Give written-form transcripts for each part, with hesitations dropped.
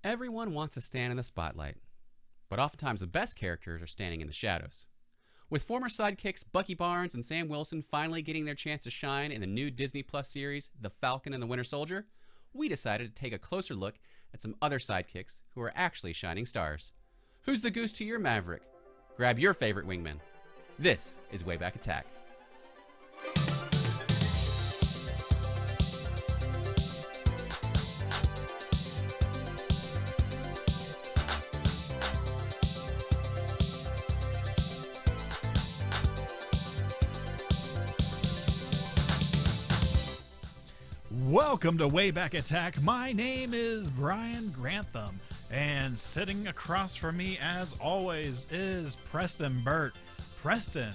Everyone wants to stand in the spotlight, but oftentimes the best characters are standing in the shadows. With former sidekicks Bucky Barnes and Sam Wilson finally getting their chance to shine in the new Disney Plus series, The Falcon and the Winter Soldier, we decided to take a closer look at some other sidekicks who are actually shining stars. Who's the Goose to your Maverick? Grab your favorite wingman. This is Wayback Attack. Welcome to Wayback Attack. My name is Brian Grantham, and sitting across from me, as always, is Preston Burt. Preston,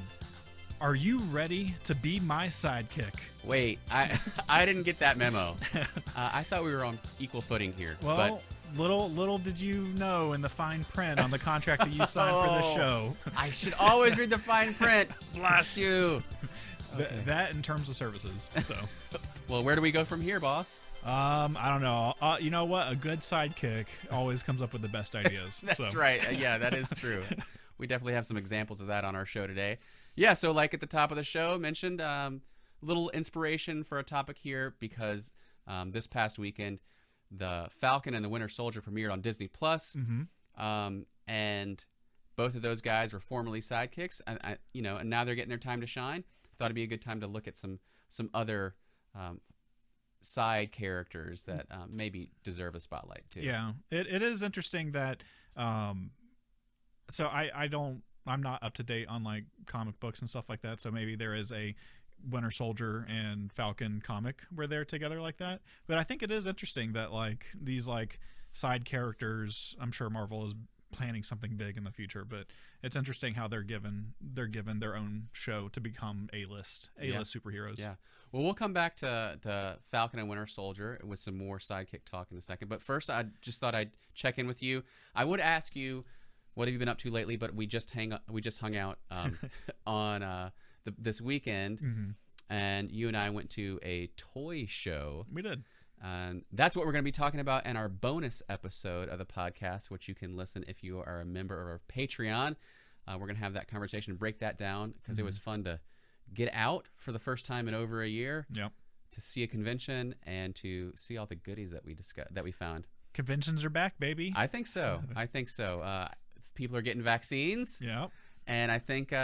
are you ready to be my sidekick? Wait, I didn't get that memo. I thought we were on equal footing here. Well, little did you know in the fine print on the contract that you signed for this show. I should always read the fine print. Blast you. Okay. That in terms of services. So. Well, where do we go from here, boss? I don't know. You know what? A good sidekick always comes up with the best ideas. That's right. Yeah, that is true. We definitely have some examples of that on our show today. Yeah, so like at the top of the show, mentioned little inspiration for a topic here because this past weekend, the Falcon and the Winter Soldier premiered on Disney Plus, and both of those guys were formerly sidekicks, and now they're getting their time to shine. Thought it'd be a good time to look at some other side characters that maybe deserve a spotlight too. Yeah, it is interesting that so I'm not up to date on like comic books and stuff like that, so maybe there is a Winter Soldier and Falcon comic where they're together like that, but I think it is interesting that like these like side characters, I'm sure Marvel is planning something big in the future, but it's interesting how they're given their own show to become A-list superheroes. Yeah. Well, we'll come back to Falcon and Winter Soldier with some more sidekick talk in a second. But first, I just thought I'd check in with you. I would ask you, what have you been up to lately? But we just hung out on this weekend, and you and I went to a toy show. We did. And that's what we're going to be talking about in our bonus episode of the podcast, which you can listen if you are a member of our Patreon. We're going to have that conversation and break that down because it was fun to get out for the first time in over a year. Yep. To see a convention and to see all the goodies that we found. Conventions are back, baby. I think so. People are getting vaccines. Yeah. And I think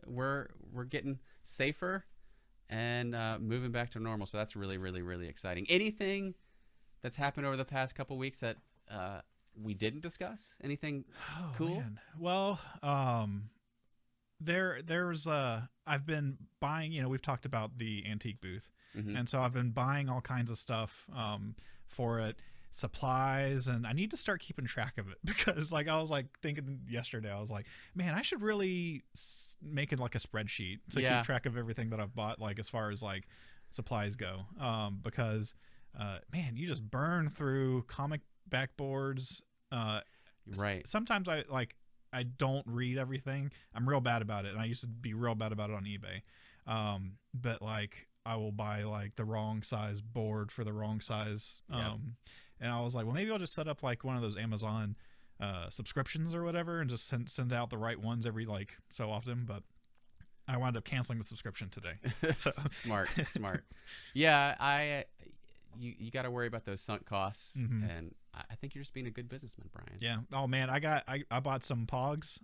we're getting safer and moving back to normal. So that's really, really, really exciting. Anything that's happened over the past couple weeks that we didn't discuss? Anything cool? Man. Well, there's I've been buying, we've talked about the antique booth. And so I've been buying all kinds of stuff for it, supplies, and I need to start keeping track of it because like I was like thinking yesterday, I was like, man, I should really make it like a spreadsheet to keep track of everything that I've bought, like as far as like supplies go, because man, you just burn through comic backboards. Right. Sometimes I don't read everything. I'm real bad about it, and I used to be real bad about it on eBay. But like I will buy like the wrong size board for the wrong size. And I was like, well, maybe I'll just set up like one of those Amazon subscriptions or whatever, and just send out the right ones every like so often. But I wound up canceling the subscription today. Smart. Yeah, you got to worry about those sunk costs, and I think you're just being a good businessman, Brian. Yeah. Oh man, I bought some Pogs,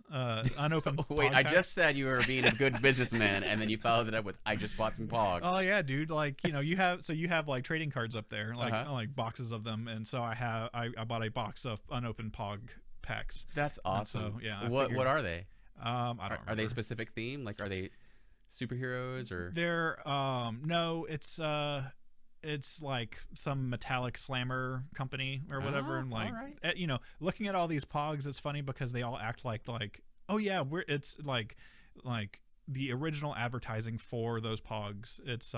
unopened. Wait, Pog I packs. just said you were being a good businessman, and then you followed it up with I just bought some Pogs. Oh yeah, dude. Like you have like trading cards up there, like boxes of them, and so I bought a box of unopened Pog packs. That's awesome. So, yeah. What are they? I don't remember. Are they specific theme? Like, are they superheroes or? They're no, it's like some metallic slammer company or whatever, and like looking at all these Pogs, it's funny because they all act like oh yeah, it's like the original advertising for those Pogs. It's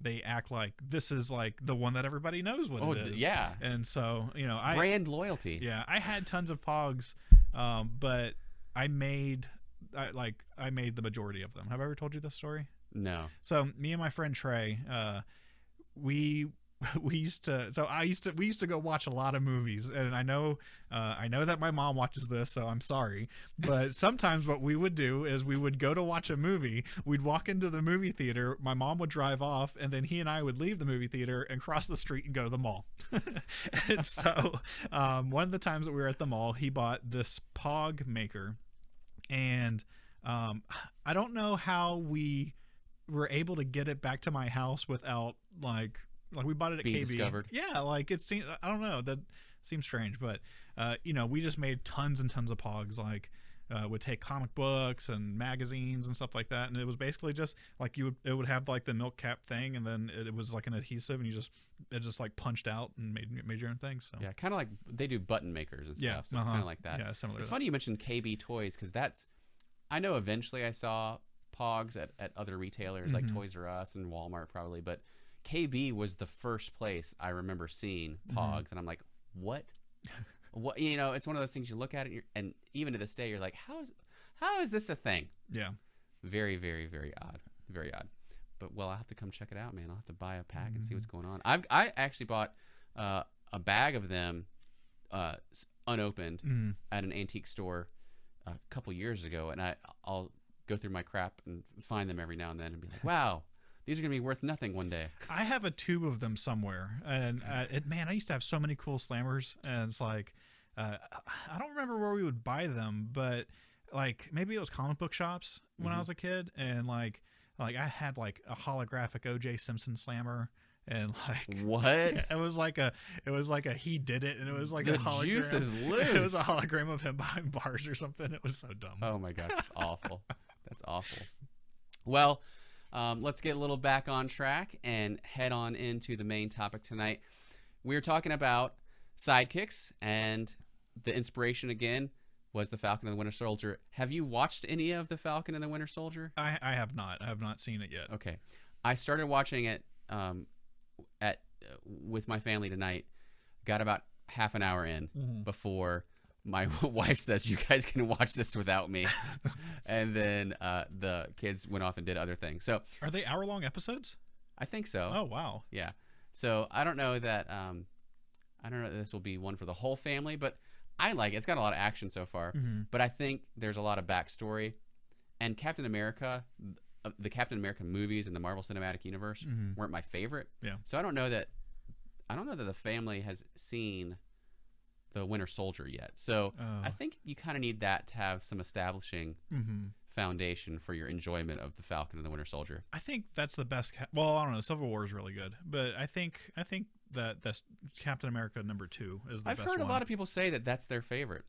they act like this is like the one that everybody knows what it is. Yeah. And so brand loyalty. Yeah, I had tons of Pogs, but I made the majority of them. Have I ever told you this story? No. So me and my friend Trey, we we used to go watch a lot of movies, and I know that my mom watches this, so I'm sorry, but sometimes what we would do is we would go to watch a movie, we'd walk into the movie theater, my mom would drive off, and then he and I would leave the movie theater and cross the street and go to the mall. And so one of the times that we were at the mall, he bought this Pog maker, and I don't know how we were able to get it back to my house without like we bought it at being KB. discovered. Yeah, like it seemed, I don't know, that seems strange, but we just made tons and tons of Pogs. Like would take comic books and magazines and stuff like that, and it was basically just like it would have like the milk cap thing, and then it was like an adhesive, and it just like punched out and made your own thing. So yeah, kind of like they do button makers and stuff. Yeah, so it's kind of like that. Yeah, similar. It's funny you mentioned KB Toys, because I know eventually I saw Pogs at other retailers like Toys R Us and Walmart probably, but KB was the first place I remember seeing Pogs, and I'm like, what? What? It's one of those things you look at it, and even to this day, you're like, how is this a thing? Yeah. Very, very, very odd. Very odd. But I'll have to come check it out, man. I'll have to buy a pack and see what's going on. I actually bought a bag of them unopened at an antique store a couple years ago, and I'll go through my crap and find them every now and then and be like, wow. These are going to be worth nothing one day. I have a tube of them somewhere, and I used to have so many cool slammers, and it's like, I don't remember where we would buy them, but like maybe it was comic book shops when I was a kid, and like I had like a holographic O.J. Simpson slammer, and like what? It was like a he did it, and it was like the a hologram. Juice is loose. It was a hologram of him behind bars or something. It was so dumb. Oh my gosh, that's awful. That's awful. Well. Let's get a little back on track and head on into the main topic tonight. We're talking about sidekicks, and the inspiration again was the Falcon and the Winter Soldier. Have you watched any of the Falcon and the Winter Soldier? I have not. I have not seen it yet. Okay, I started watching it with my family tonight. Got about half an hour in before my wife says, you guys can watch this without me. And then the kids went off and did other things. So are they hour-long episodes? I think so. Oh, wow. Yeah. So I don't know that this will be one for the whole family, but I like it. It's got a lot of action so far. But I think there's a lot of backstory. And Captain America, the Captain America movies in the Marvel Cinematic Universe weren't my favorite. Yeah. So I don't know that the family has seen the Winter Soldier yet. So I think you kind of need that to have some establishing foundation for your enjoyment of the Falcon and the Winter Soldier. I think that's the best. Well, I don't know. Civil War is really good, but I think that's Captain America #2 is the I've best heard one. a lot of people say that that's their favorite.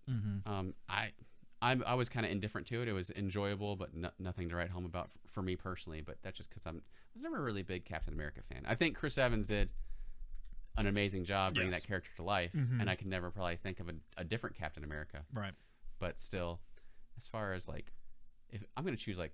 I was kind of indifferent to it. It was enjoyable, but nothing to write home about for me personally. But that's just because I was never a really big Captain America fan. I think Chris Evans did an amazing job bringing that character to life, and I can never probably think of a different Captain America. Right. But still, as far as like, if I'm going to choose like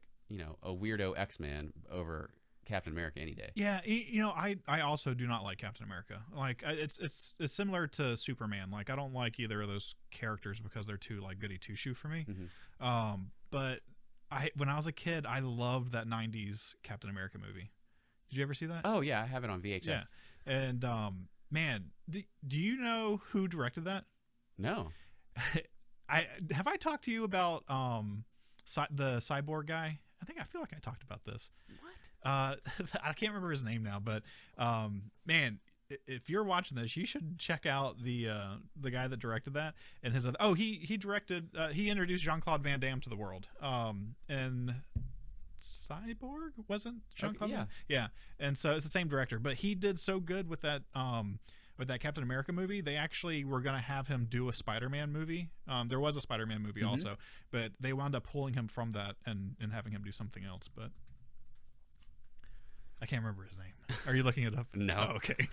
a weirdo X-Man over Captain America any day. Yeah, I also do not like Captain America. Like it's similar to Superman. Like I don't like either of those characters because they're too like goody two shoe for me. But when I was a kid, I loved that '90s Captain America movie. Did you ever see that? Oh yeah, I have it on VHS. Yeah. And man, do you know who directed that? No. Have I talked to you about the cyborg guy? I feel like I talked about this. What? I can't remember his name now, but man, if you're watching this, you should check out the guy that directed that and his other. Oh, he directed. He introduced Jean-Claude Van Damme to the world. And Cyborg wasn't Jean-Claude? Yeah. Yeah. And so it's the same director, but he did so good with that Captain America movie. They actually were going to have him do a Spider-Man movie. There was a Spider-Man movie also, but they wound up pulling him from that and having him do something else. But I can't remember his name. Are you looking it up? No. Oh, okay.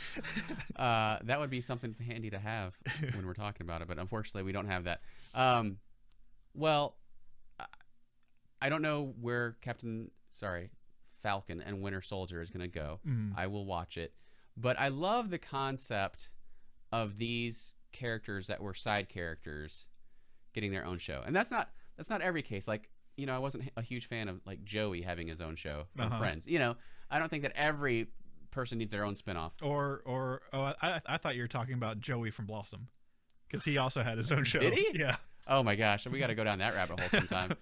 That would be something handy to have when we're talking about it, but unfortunately we don't have that. Well, I don't know where Falcon and Winter Soldier is going to go. I will watch it. But I love the concept of these characters that were side characters getting their own show. And that's not every case. Like, I wasn't a huge fan of like Joey having his own show from Friends. I don't think that every person needs their own spinoff. I thought you were talking about Joey from Blossom, because he also had his own show. Did he? Yeah. Oh my gosh, we got to go down that rabbit hole sometime.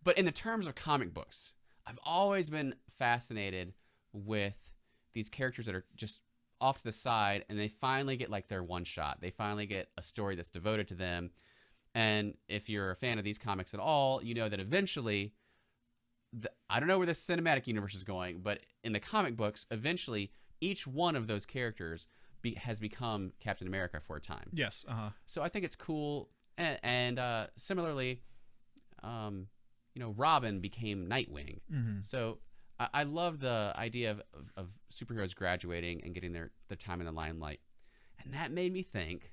But in the terms of comic books, I've always been fascinated with these characters that are just off to the side, and they finally get like their one shot. They finally get a story that's devoted to them. And if you're a fan of these comics at all, you know that eventually, I don't know where the cinematic universe is going, but in the comic books, eventually each one of those characters has become Captain America for a time. Yes. So I think it's cool. And similarly, Robin became Nightwing. So I love the idea of superheroes graduating and getting their time in the limelight. And that made me think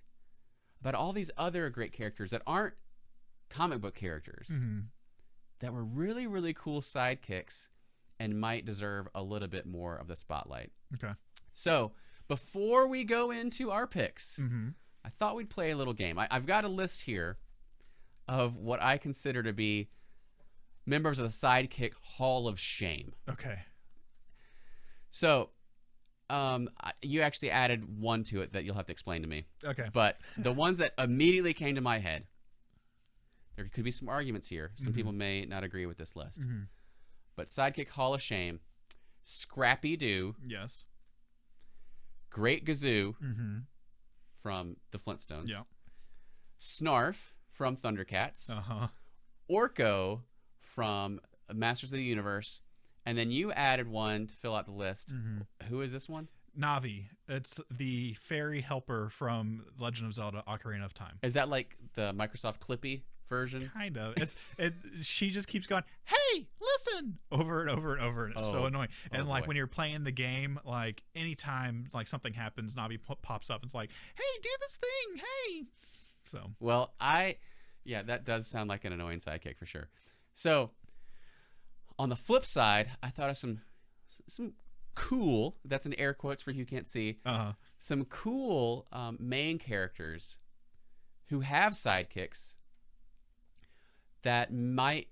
about all these other great characters that aren't comic book characters that were really, really cool sidekicks and might deserve a little bit more of the spotlight. Okay. So before we go into our picks, I thought we'd play a little game. I've got a list here of what I consider to be members of the Sidekick Hall of Shame. Okay. So you actually added one to it that you'll have to explain to me. Okay. But the ones that immediately came to my head, there could be some arguments here. Some people may not agree with this list. But Sidekick Hall of Shame, Scrappy-Doo. Yes. Great Gazoo from the Flintstones. Yeah. Snarf from Thundercats. Orko from Masters of the Universe. And then you added one to fill out the list. Who is this one? Navi. It's the fairy helper from Legend of Zelda: Ocarina of Time. Is that like the Microsoft Clippy version? Kind of. She just keeps going, "Hey, listen," over and over and over, and it's so annoying. And like when you're playing the game, like anytime like something happens, Navi pops up and it's like, "Hey, do this thing, hey." So well, that does sound like an annoying sidekick for sure. So on the flip side, I thought of some cool, that's in air quotes for you can't see, some cool main characters who have sidekicks that I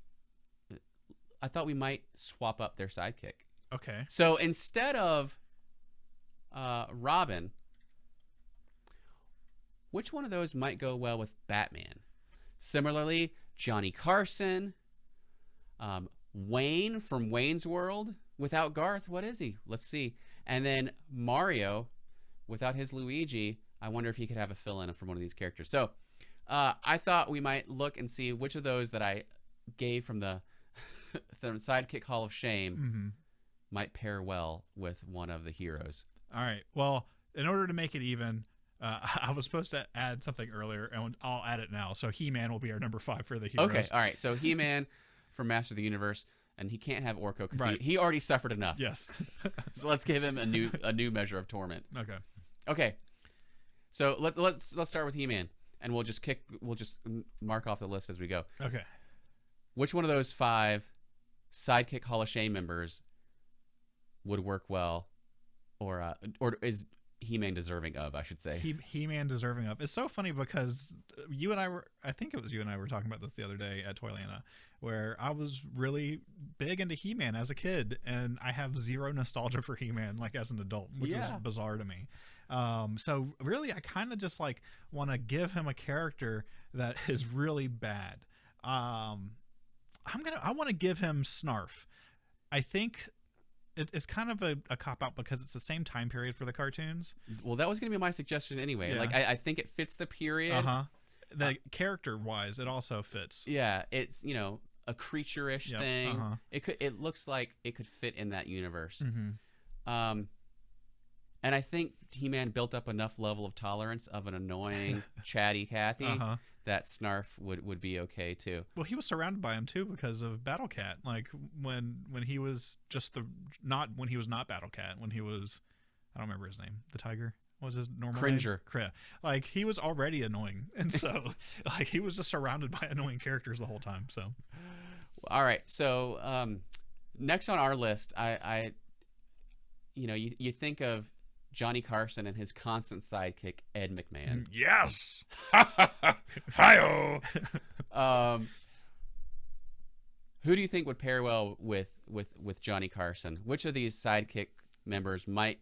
thought we might swap up their sidekick. Okay. So instead of Robin, which one of those might go well with Batman? Similarly, Johnny Carson, Wayne from Wayne's World. Without Garth, what is he? Let's see. And then Mario, without his Luigi, I wonder if he could have a fill-in from one of these characters. So I thought we might look and see which of those that I gave from the Sidekick Hall of Shame might pair well with one of the heroes. All right. Well, in order to make it even, I was supposed to add something earlier, and I'll add it now. So He-Man will be our number 5 for the heroes. Okay. All right. So He-Man from Master of the Universe. And he can't have Orko because he already suffered enough. Yes. So let's give him a new measure of torment. Okay. So let's start with He-Man, and we'll just mark off the list as we go. Okay. Which one of those 5 Sidekick Hall of Shame members would work well, or is He-Man deserving of? I should say. He-Man deserving of. It's so funny because I think it was you and I were talking about this the other day at Toylanta, where I was really big into He-Man as a kid, and I have zero nostalgia for He-Man like as an adult, which is bizarre to me. So really, I kind of just like want to give him a character that is really bad. I want to give him Snarf. I think it's kind of a cop-out because it's the same time period for the cartoons. Well, that was going to be my suggestion anyway. Yeah. Like, I think it fits the period. The character-wise, it also fits. Yeah, it's, a creature-ish thing. It looks like it could fit in that universe. And I think He-Man built up enough level of tolerance of an annoying, chatty Cathy that Snarf would be okay too. Well, he was surrounded by him too because of Battle Cat. Like when he was when he was not Battle Cat, when he was, I don't remember his name, the tiger. What was his normal Cringer name? Like he was already annoying, and so like he was just surrounded by annoying characters the whole time. So all right, so next on our list, you think of Johnny Carson and his constant sidekick Ed McMahon. Yes. Hi-oh. Who do you think would pair well with Johnny Carson? Which of these sidekick members might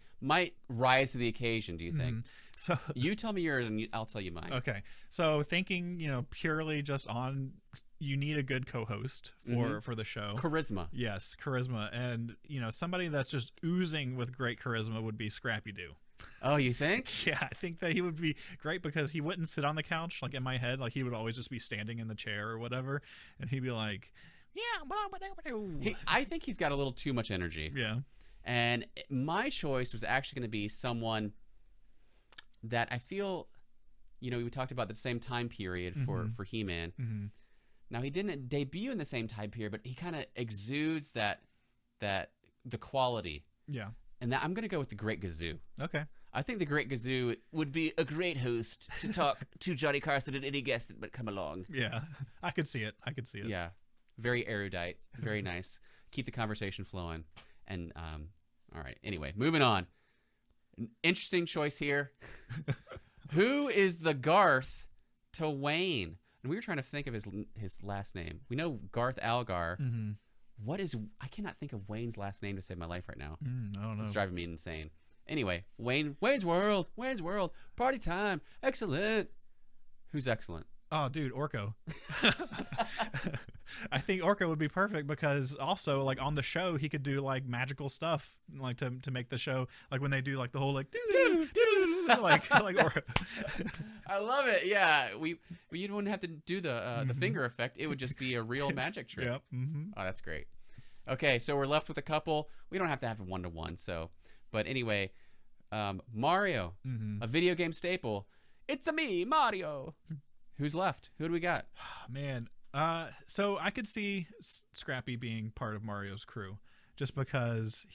rise to the occasion, do you think? So you tell me yours and I'll tell you mine. Okay. So thinking, purely just on, you need a good co-host for the show. Charisma. Yes, charisma. And, somebody that's just oozing with great charisma would be Scrappy Doo. Oh, you think? Yeah, I think that he would be great because he wouldn't sit on the couch like in my head. Like he would always just be standing in the chair or whatever. And he'd be like, yeah. I think he's got a little too much energy. Yeah. And my choice was actually going to be someone that I feel, we talked about the same time period for He-Man. Mm-hmm. Now, he didn't debut in the same time period, but he kind of exudes the quality. Yeah. And I'm going to go with the Great Gazoo. Okay. I think the Great Gazoo would be a great host to talk to Johnny Carson and any guest that might come along. Yeah. I could see it. Yeah. Very erudite. Very nice. Keep the conversation flowing. And, all right. Anyway, moving on. An interesting choice here. Who is the Garth to Wayne? And we were trying to think of his last name. We know Garth Algar. Mm-hmm. I cannot think of Wayne's last name to save my life right now. I don't know. It's driving me insane. Anyway, Wayne's World, party time, excellent. Who's excellent? Oh, dude, Orko. I think Orko would be perfect because also like on the show he could do like magical stuff like to make the show like when they do like the whole like like Orko. I love it. Yeah, you wouldn't have to do the finger effect. It would just be a real magic trick. Yep. Mm-hmm. Oh, that's great. Okay, so we're left with a couple. We don't have to have a 1-to-1. So, but anyway, Mario, a video game staple. It's me, Mario. Who's left? Who do we got? Man, so I could see Scrappy being part of Mario's crew, just because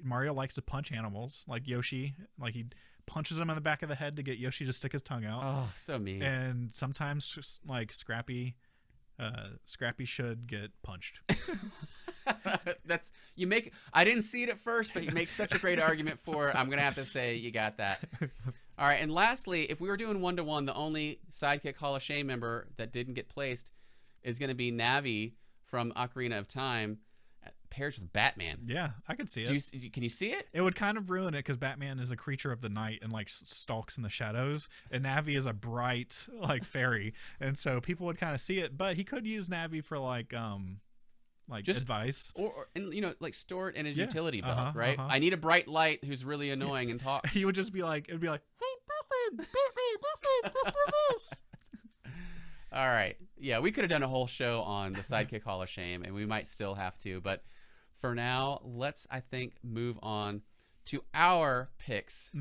Mario likes to punch animals, like Yoshi. Like he punches him in the back of the head to get Yoshi to stick his tongue out. Oh, so mean. And sometimes, like Scrappy should get punched. I didn't see it at first, but you make such a great argument for it. I'm gonna have to say you got that. All right, and lastly, if we were doing 1-to-1, the only Sidekick Hall of Shame member that didn't get placed is going to be Navi from Ocarina of Time, paired with Batman. Yeah, I could see it. Can you see it? It would kind of ruin it because Batman is a creature of the night and like stalks in the shadows, and Navi is a bright like fairy, and so people would kind of see it. But he could use Navi for like just advice, or like store it in his utility belt, right? I need a bright light who's really annoying and talks. He would just be like, it'd be like, hey, listen. All right, yeah, we could have done a whole show on the Sidekick Hall of Shame, and we might still have to, but for now, let's move on to our picks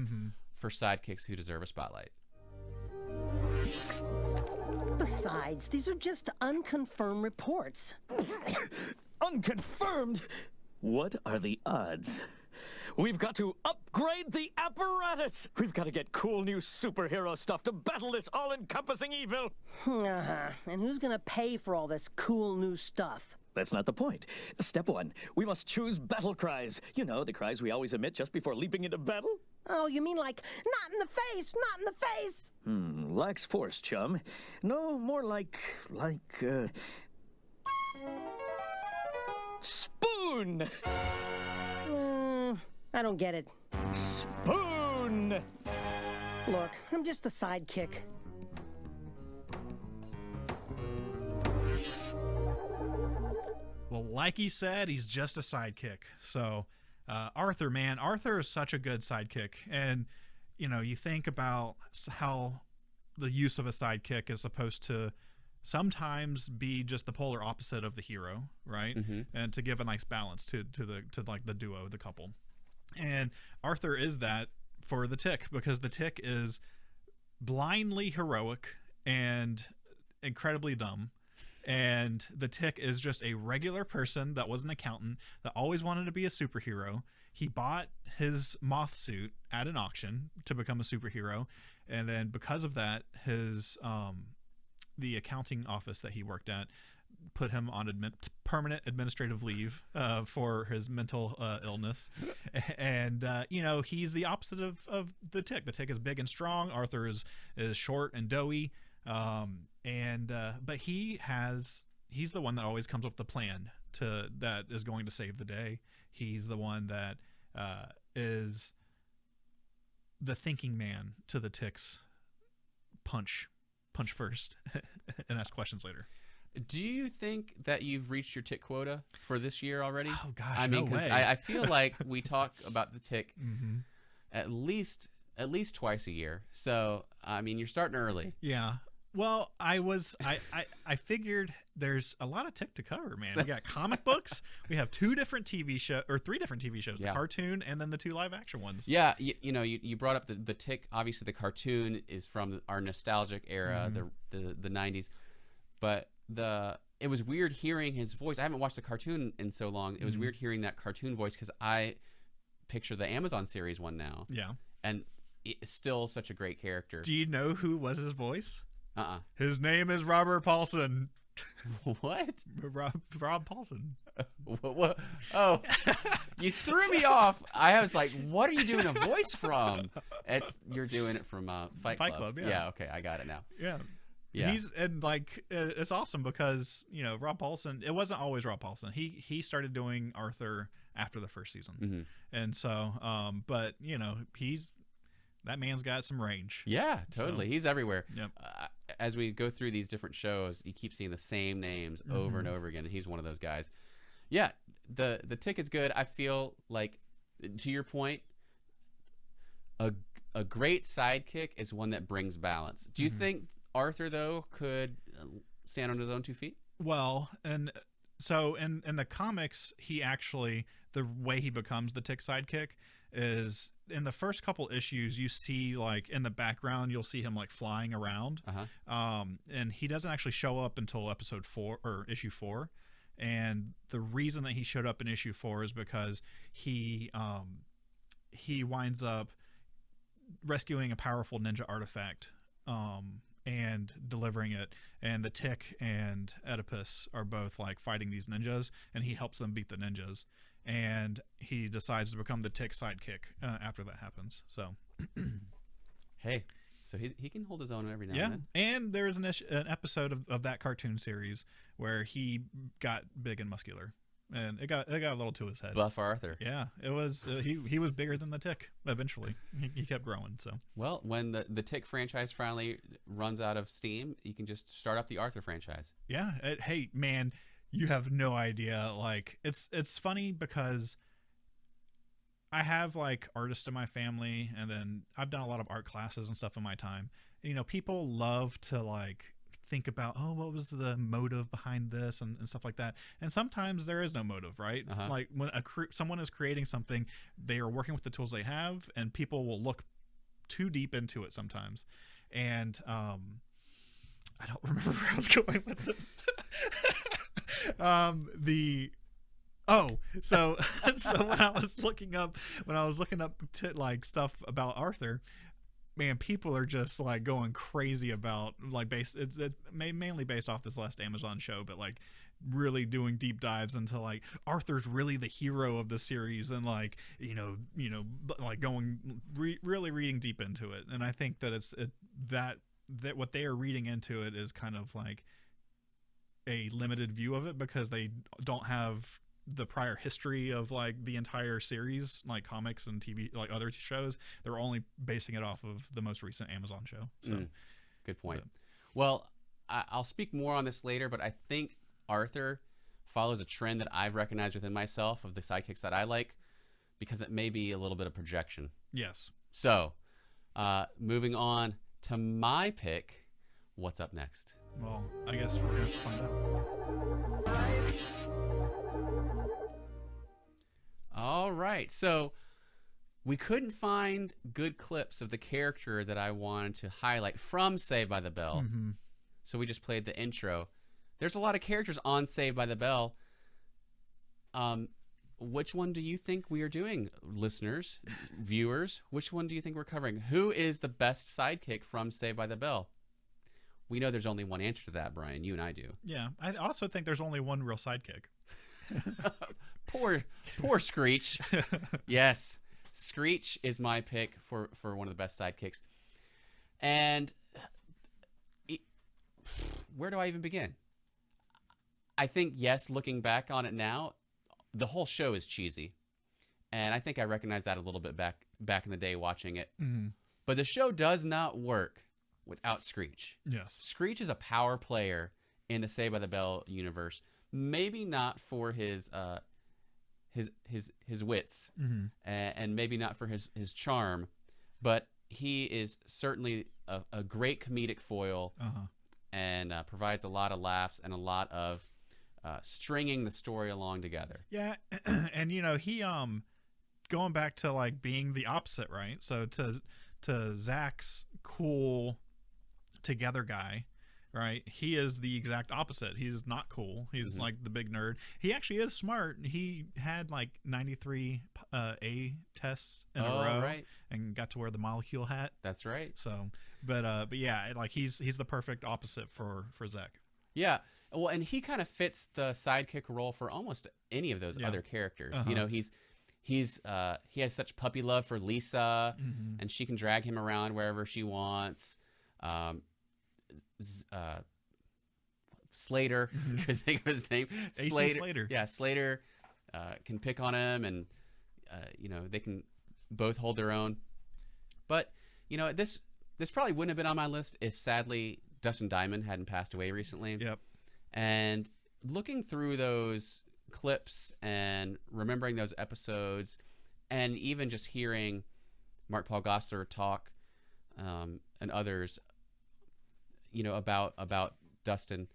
for sidekicks who deserve a spotlight. Besides, these are just unconfirmed reports. Unconfirmed? What are the odds? We've got to upgrade the apparatus! We've got to get cool new superhero stuff to battle this all-encompassing evil! And who's gonna pay for all this cool new stuff? That's not the point. Step 1, we must choose battle cries. You know, the cries we always emit just before leaping into battle? Oh, you mean like, not in the face, not in the face? Lacks force, chum. No, more like, spoon! I don't get it. Spoon! Look, I'm just a sidekick. Well, like he said, he's just a sidekick. So, Arthur is such a good sidekick. And, you think about how the use of a sidekick is supposed to sometimes be just the polar opposite of the hero, right? And to give a nice balance to the duo, the couple. And Arthur is that for the Tick, because the Tick is blindly heroic and incredibly dumb. And the Tick is just a regular person that was an accountant that always wanted to be a superhero. He bought his moth suit at an auction to become a superhero. And then because of that, his the accounting office that he worked at put him on permanent administrative leave for his mental illness. And, he's the opposite of the Tick. The Tick is big and strong. Arthur is short and doughy. But he's the one that always comes up with the plan that is going to save the day. he's the one that is the thinking man to the Ticks. Punch first and ask questions later. Do you think that you've reached your tick quota for this year already? Oh gosh, I mean, no because way. I feel like we talk about the tick at least twice a year. So I mean, you're starting early. Yeah. Well, I figured there's a lot of tick to cover, man. We got comic books. We have 3 different TV shows, the cartoon and then the 2 live action ones. Yeah, you brought up the tick. Obviously, the cartoon is from our nostalgic era, the 90s. But it was weird hearing his voice. I haven't watched the cartoon in so long. It was weird hearing that cartoon voice because I picture the Amazon series one now. Yeah. And it's still such a great character. Do you know who was his voice? His name is Robert Paulson. What? Rob Paulson. What? Oh, you threw me off. I was like, what are you doing a voice from? You're doing it from Fight Club. Yeah, okay, I got it now. Yeah. It's awesome because, Rob Paulson, it wasn't always Rob Paulson. He started doing Arthur after the first season. And so, but, that man's got some range. Yeah, totally. So, he's everywhere. Yep. As we go through these different shows, you keep seeing the same names over and over again, and he's one of those guys. Yeah, the tick is good. I feel like, to your point, a great sidekick is one that brings balance. Do you think Arthur, though, could stand on his own 2 feet? Well, and so in the comics, he actually, the way he becomes the tick sidekick is in the first couple issues, you see like in the background, you'll see him like flying around. And he doesn't actually show up until episode 4 or issue 4. And the reason that he showed up in issue 4 is because he winds up rescuing a powerful ninja artifact and delivering it. And the Tick and Oedipus are both like fighting these ninjas, and he helps them beat the ninjas. And he decides to become the Tick sidekick after that happens. So, hey, so he can hold his own every now and then. And there's an episode of that cartoon series where he got big and muscular, and it got a little to his head. Buff Arthur. Yeah, it was. He was bigger than the Tick. Eventually, he kept growing. So, well, when the Tick franchise finally runs out of steam, you can just start up the Arthur franchise. Yeah. Hey, man. You have no idea. Like, it's funny because I have like artists in my family, and then I've done a lot of art classes and stuff in my time. People love to like think about, what was the motive behind this and stuff like that. And sometimes there is no motive, right? Like when someone is creating something, they are working with the tools they have, and people will look too deep into it sometimes. And I don't remember where I was going with this. So when I was looking up like stuff about Arthur, man, people are just like going crazy about like it's mainly based off this last Amazon show, but like really doing deep dives into like Arthur's really the hero of the series, and like like going really reading deep into it. And I think that that what they are reading into it is kind of like a limited view of it, because they don't have the prior history of like the entire series, like comics and TV, like other shows. They're only basing it off of the most recent Amazon show. So good point. Well, I'll speak more on this later, but I think Arthur follows a trend that I've recognized within myself of the sidekicks that I like, because it may be a little bit of projection. Yes. So moving on to my pick, what's up next? Well, I guess we're going to find out. All right. So we couldn't find good clips of the character that I wanted to highlight from Saved by the Bell. So we just played the intro. There's a lot of characters on Saved by the Bell. Which one do you think we are doing, listeners, viewers? Which one do you think we're covering? Who is the best sidekick from Saved by the Bell? We know there's only one answer to that, Brian. You and I do. Yeah. I also think there's only one real sidekick. Poor Screech. Yes. Screech is my pick for one of the best sidekicks. And where do I even begin? I think, yes, looking back on it now, the whole show is cheesy. And I think I recognized that a little bit back in the day watching it. Mm-hmm. But the show does not work without Screech. Yes. Screech is a power player in the Saved by the Bell universe. Maybe not for his wits, and maybe not for his charm, but he is certainly a great comedic foil, and provides a lot of laughs and a lot of stringing the story along together. Yeah, and he going back to like being the opposite, right? So to Zach's cool together guy, right? He is the exact opposite. He's not cool. He's like the big nerd. He actually is smart. He had like 93 A tests in a row, right. and got to wear the molecule hat. That's right. So, but yeah, like he's the perfect opposite for Zach. Yeah. Well, and he kind of fits the sidekick role for almost any of those other characters. He has such puppy love for Lisa, and she can drag him around wherever she wants. Slater, could think of his name. Slater. Yeah, Slater can pick on him, and they can both hold their own. But this probably wouldn't have been on my list if sadly Dustin Diamond hadn't passed away recently. Yep. And looking through those clips and remembering those episodes, and even just hearing Mark Paul Gosselaar talk and others, about Dustin,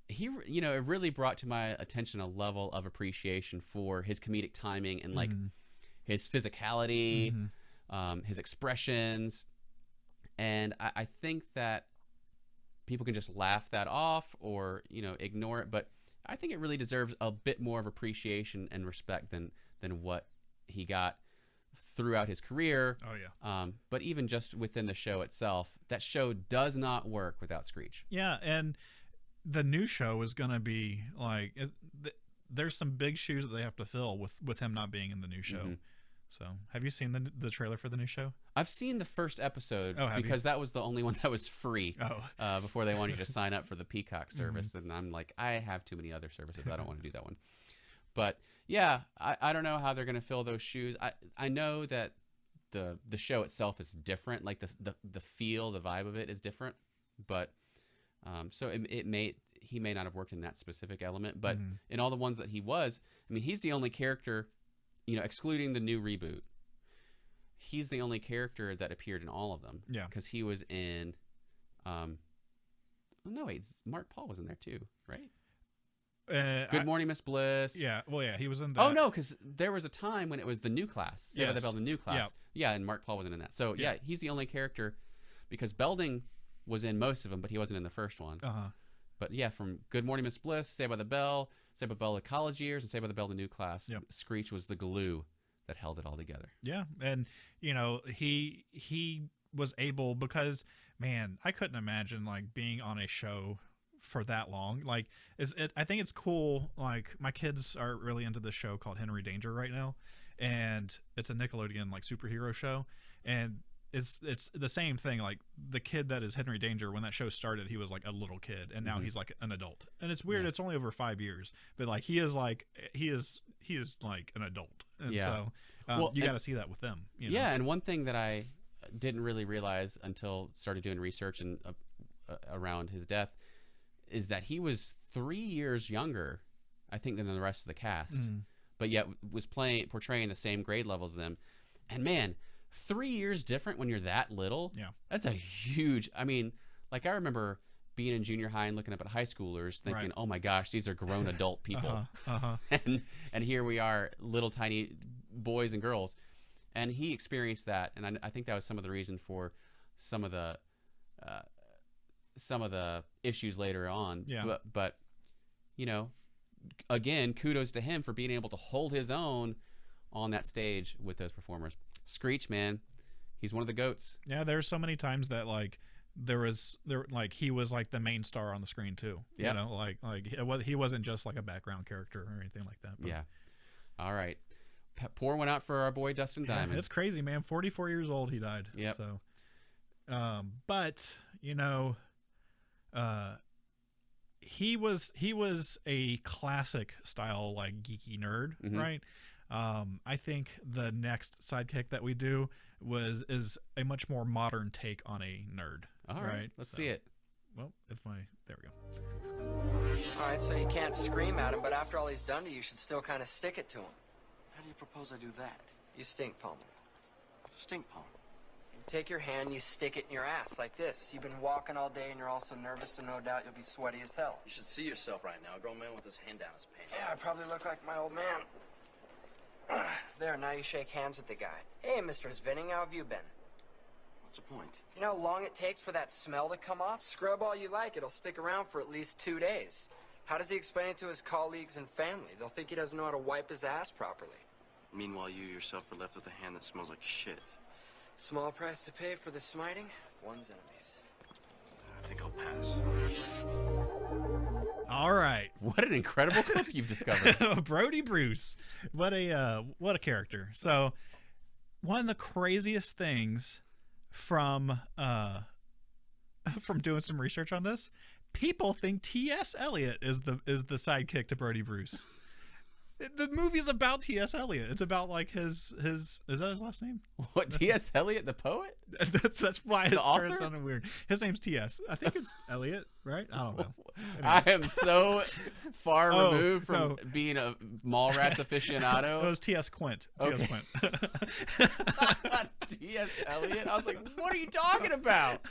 he it really brought to my attention a level of appreciation for his comedic timing and like his physicality, his expressions, and I think that people can just laugh that off or ignore it, but I think it really deserves a bit more of appreciation and respect than what he got throughout his career. Oh yeah. But even just within the show itself, that show does not work without Screech. Yeah, and the new show is going to be like there's some big shoes that they have to fill with him not being in the new show. So, have you seen the trailer for the new show? I've seen the first episode because that was the only one that was free. Oh. Before they wanted you to sign up for the Peacock service, and I'm like, I have too many other services. I don't want to do that one. But yeah, I don't know how they're going to fill those shoes. I know that the show itself is different, like the feel, the vibe of it is different. But so he may not have worked in that specific element, but in all the ones that he was, I mean, he's the only character. Excluding the new reboot, he's the only character that appeared in all of them. Yeah. Because he was in, no, wait, Mark Paul was in there too, right? Good Morning, Miss Bliss. Yeah. Well, yeah, he was in that. Oh, no, because there was a time when it was the new class. Yes. The new class. Yeah, and Mark Paul wasn't in that. So, yeah, he's the only character because Belding was in most of them, but he wasn't in the first one. But yeah, from Good Morning, Miss Bliss, Saved by the Bell, Saved by the Bell the college years, and Saved by the Bell the new class. Yep. Screech was the glue that held it all together. Yeah, and he was able because, man, I couldn't imagine like being on a show for that long. Like, I think it's cool. Like, my kids are really into this show called Henry Danger right now, and it's a Nickelodeon like superhero show, and it's the same thing. Like, the kid that is Henry Danger, when that show started, he was like a little kid, and now he's like an adult. And it's weird. Yeah. It's only over 5 years, but like he is like an adult. And so you got to see that with them. Yeah, and one thing that I didn't really realize until started doing research and around his death is that he was 3 years younger, I think, than the rest of the cast, but yet was portraying the same grade levels as them. And man, 3 years different when you're that little. Yeah, that's a huge. I mean, like, I remember being in junior high and looking up at high schoolers, thinking, right. "Oh my gosh, these are grown adult people," and here we are, little tiny boys and girls. And he experienced that, and I think that was some of the reason for some of the issues later on. Yeah. But again, kudos to him for being able to hold his own on that stage with those performers. Screech, man, he's one of the goats. Yeah, there's so many times that like he was like the main star on the screen too. Yeah, he wasn't just like a background character or anything like that. But. Yeah. All right. Pour one out for our boy Dustin Diamond. It's crazy, man. 44 years old, he died. Yep. So, but he was a classic style like geeky nerd, right? I think the next Sidekick that we do is a much more modern take on a nerd. All right, let's see it. Well, there we go. All right, so you can't scream at him, but after all he's done to you, you should still kind of stick it to him. How do you propose I do that? You stink palm. It's a stink palm. You take your hand, you stick it in your ass like this. You've been walking all day and you're also nervous, so no doubt you'll be sweaty as hell. You should see yourself right now. A grown man with his hand down his pants. Yeah, I probably look like my old man. There, now you shake hands with the guy. Hey, Mr. Svenning, how have you been? What's the point? You know how long it takes for that smell to come off? Scrub all you like, it'll stick around for at least 2 days. How does he explain it to his colleagues and family? They'll think he doesn't know how to wipe his ass properly. Meanwhile, you yourself are left with a hand that smells like shit. Small price to pay for the smiting of one's enemies. I think I'll pass. All right. What an incredible clip you've discovered. Brody Bruce. What a character. So one of the craziest things from doing some research on this, people think T.S. Eliot is the sidekick to Brody Bruce. The movie's about T.S. Eliot. It's about like his is that his last name? What, T.S. Eliot, the poet? That's why it The started author? sounding weird. His name's T.S. I think it's Eliot, right? I don't know. I am so far Oh, removed from no. being a Mallrats It aficionado. was T.S. Quint. Okay. T.S. Eliot? I was like, what are you talking about?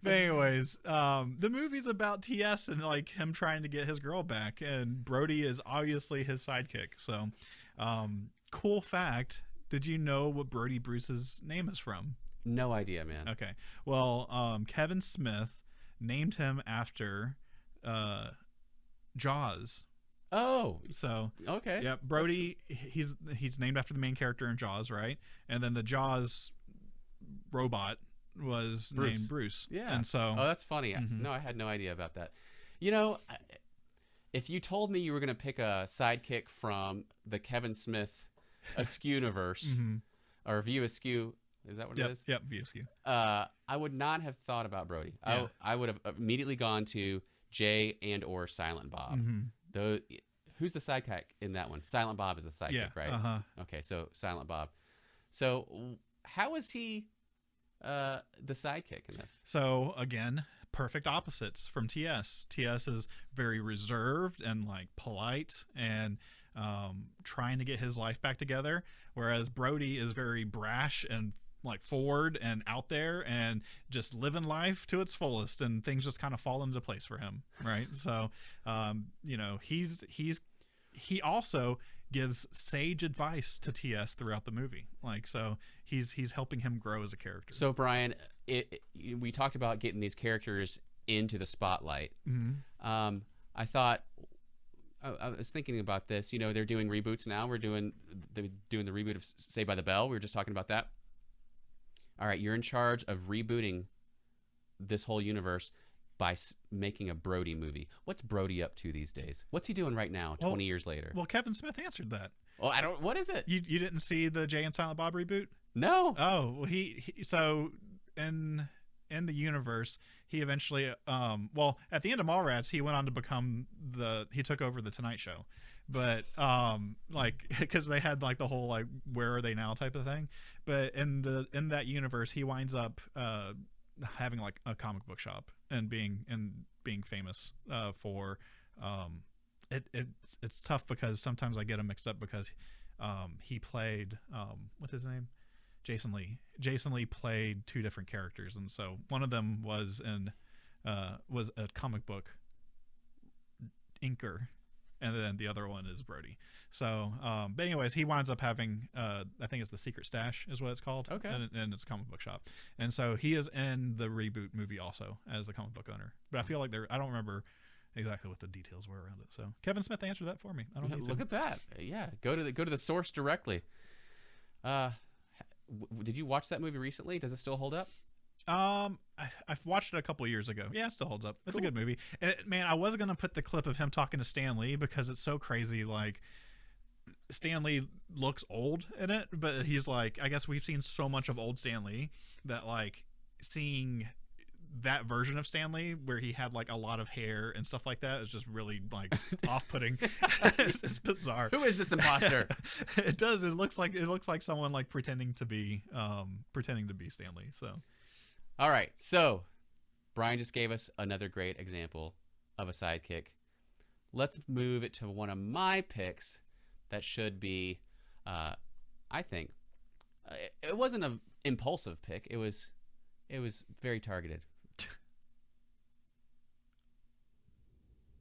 But anyways, the movie's about T.S. and like him trying to get his girl back, and Brody is obviously his sidekick. So, cool fact: did you know what Brody Bruce's name is from? No idea, man. Okay, well, Kevin Smith named him after Jaws. Oh, So okay. yeah, Brody. He's named after the main character in Jaws, right? And then the Jaws robot was Bruce. named Bruce. Yeah. And so Oh, that's funny. Mhm. No, I had no idea about that. You know, if you told me you were going to pick a sidekick from the Kevin Smith Askew universe, Mhm. or View Askew, is that what it is? Yep, VSQ. I would not have thought about Brody. Yeah. I would have immediately gone to Jay and or Silent Bob. Mhm. Who's the sidekick in that one? Silent Bob is the sidekick, Yeah, right? uh-huh. Okay, so Silent Bob. So how is he the sidekick in this? So again, perfect opposites from TS. TS is very reserved and like polite and trying to get his life back together, whereas Brody is very brash and like forward and out there and just living life to its fullest, and things just kind of fall into place for him, right? So you know, he also gives sage advice to TS throughout the movie, like, so he's helping him grow as a character. So Brian, we talked about getting these characters into the spotlight. Mm-hmm. I thought, I was thinking about this. You know, they're doing reboots now. They're doing the reboot of Saved by the Bell. We were just talking about that. All right, you're in charge of rebooting this whole universe by making a Brody movie. What's Brody up to these days? What's he doing right now, 20 years later? Well, Kevin Smith answered that. Oh, I don't. What is it? You didn't see the Jay and Silent Bob reboot? No. Oh, well, he so in the universe, he eventually well, at the end of Mallrats, he went on to become he took over the Tonight Show. But like, because they had like the whole like where are they now type of thing. But in that universe, he winds up having like a comic book shop and being famous for it's tough because sometimes I get him mixed up because he played what's his name? Jason Lee. Jason Lee played two different characters, and so one of them was a comic book inker, and then the other one is Brody. So, but anyways, he winds up having I think it's the Secret Stash is what it's called. Okay. And it's a comic book shop, and so he is in the reboot movie also as the comic book owner. But I feel like I don't remember exactly what the details were around it. So Kevin Smith answered that for me. I don't need Look to. at that. Yeah, go to the source directly. Did you watch that movie recently? Does it still hold up? I've watched it a couple years ago. Yeah, it still holds up. It's a good movie. And, man, I was gonna put the clip of him talking to Stan Lee because it's so crazy. Like, Stan Lee looks old in it, but he's like, I guess we've seen so much of old Stan Lee that like seeing that version of Stanley where he had like a lot of hair and stuff like that is just really like off-putting. It's bizarre. Who is this imposter? It does. It looks like someone like pretending to be Stanley. So, all right. So Brian just gave us another great example of a sidekick. Let's move it to one of my picks that should be, I think, it wasn't an impulsive pick. It was very targeted.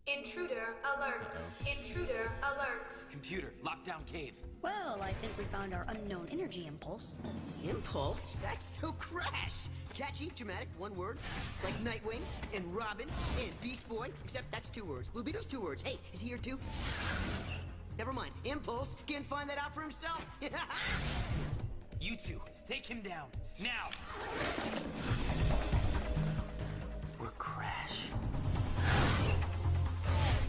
Intruder alert. Intruder alert. Computer, lockdown cave. Well, I think we found our unknown energy impulse. Impulse? That's so Crash. Catchy, dramatic, one word. Like Nightwing and Robin and Beast Boy. Except that's 2 words. Blue Beetle's 2 words. Hey, is he here too? Never mind. Impulse can find that out for himself. You two, take him down. Now! We're Crash.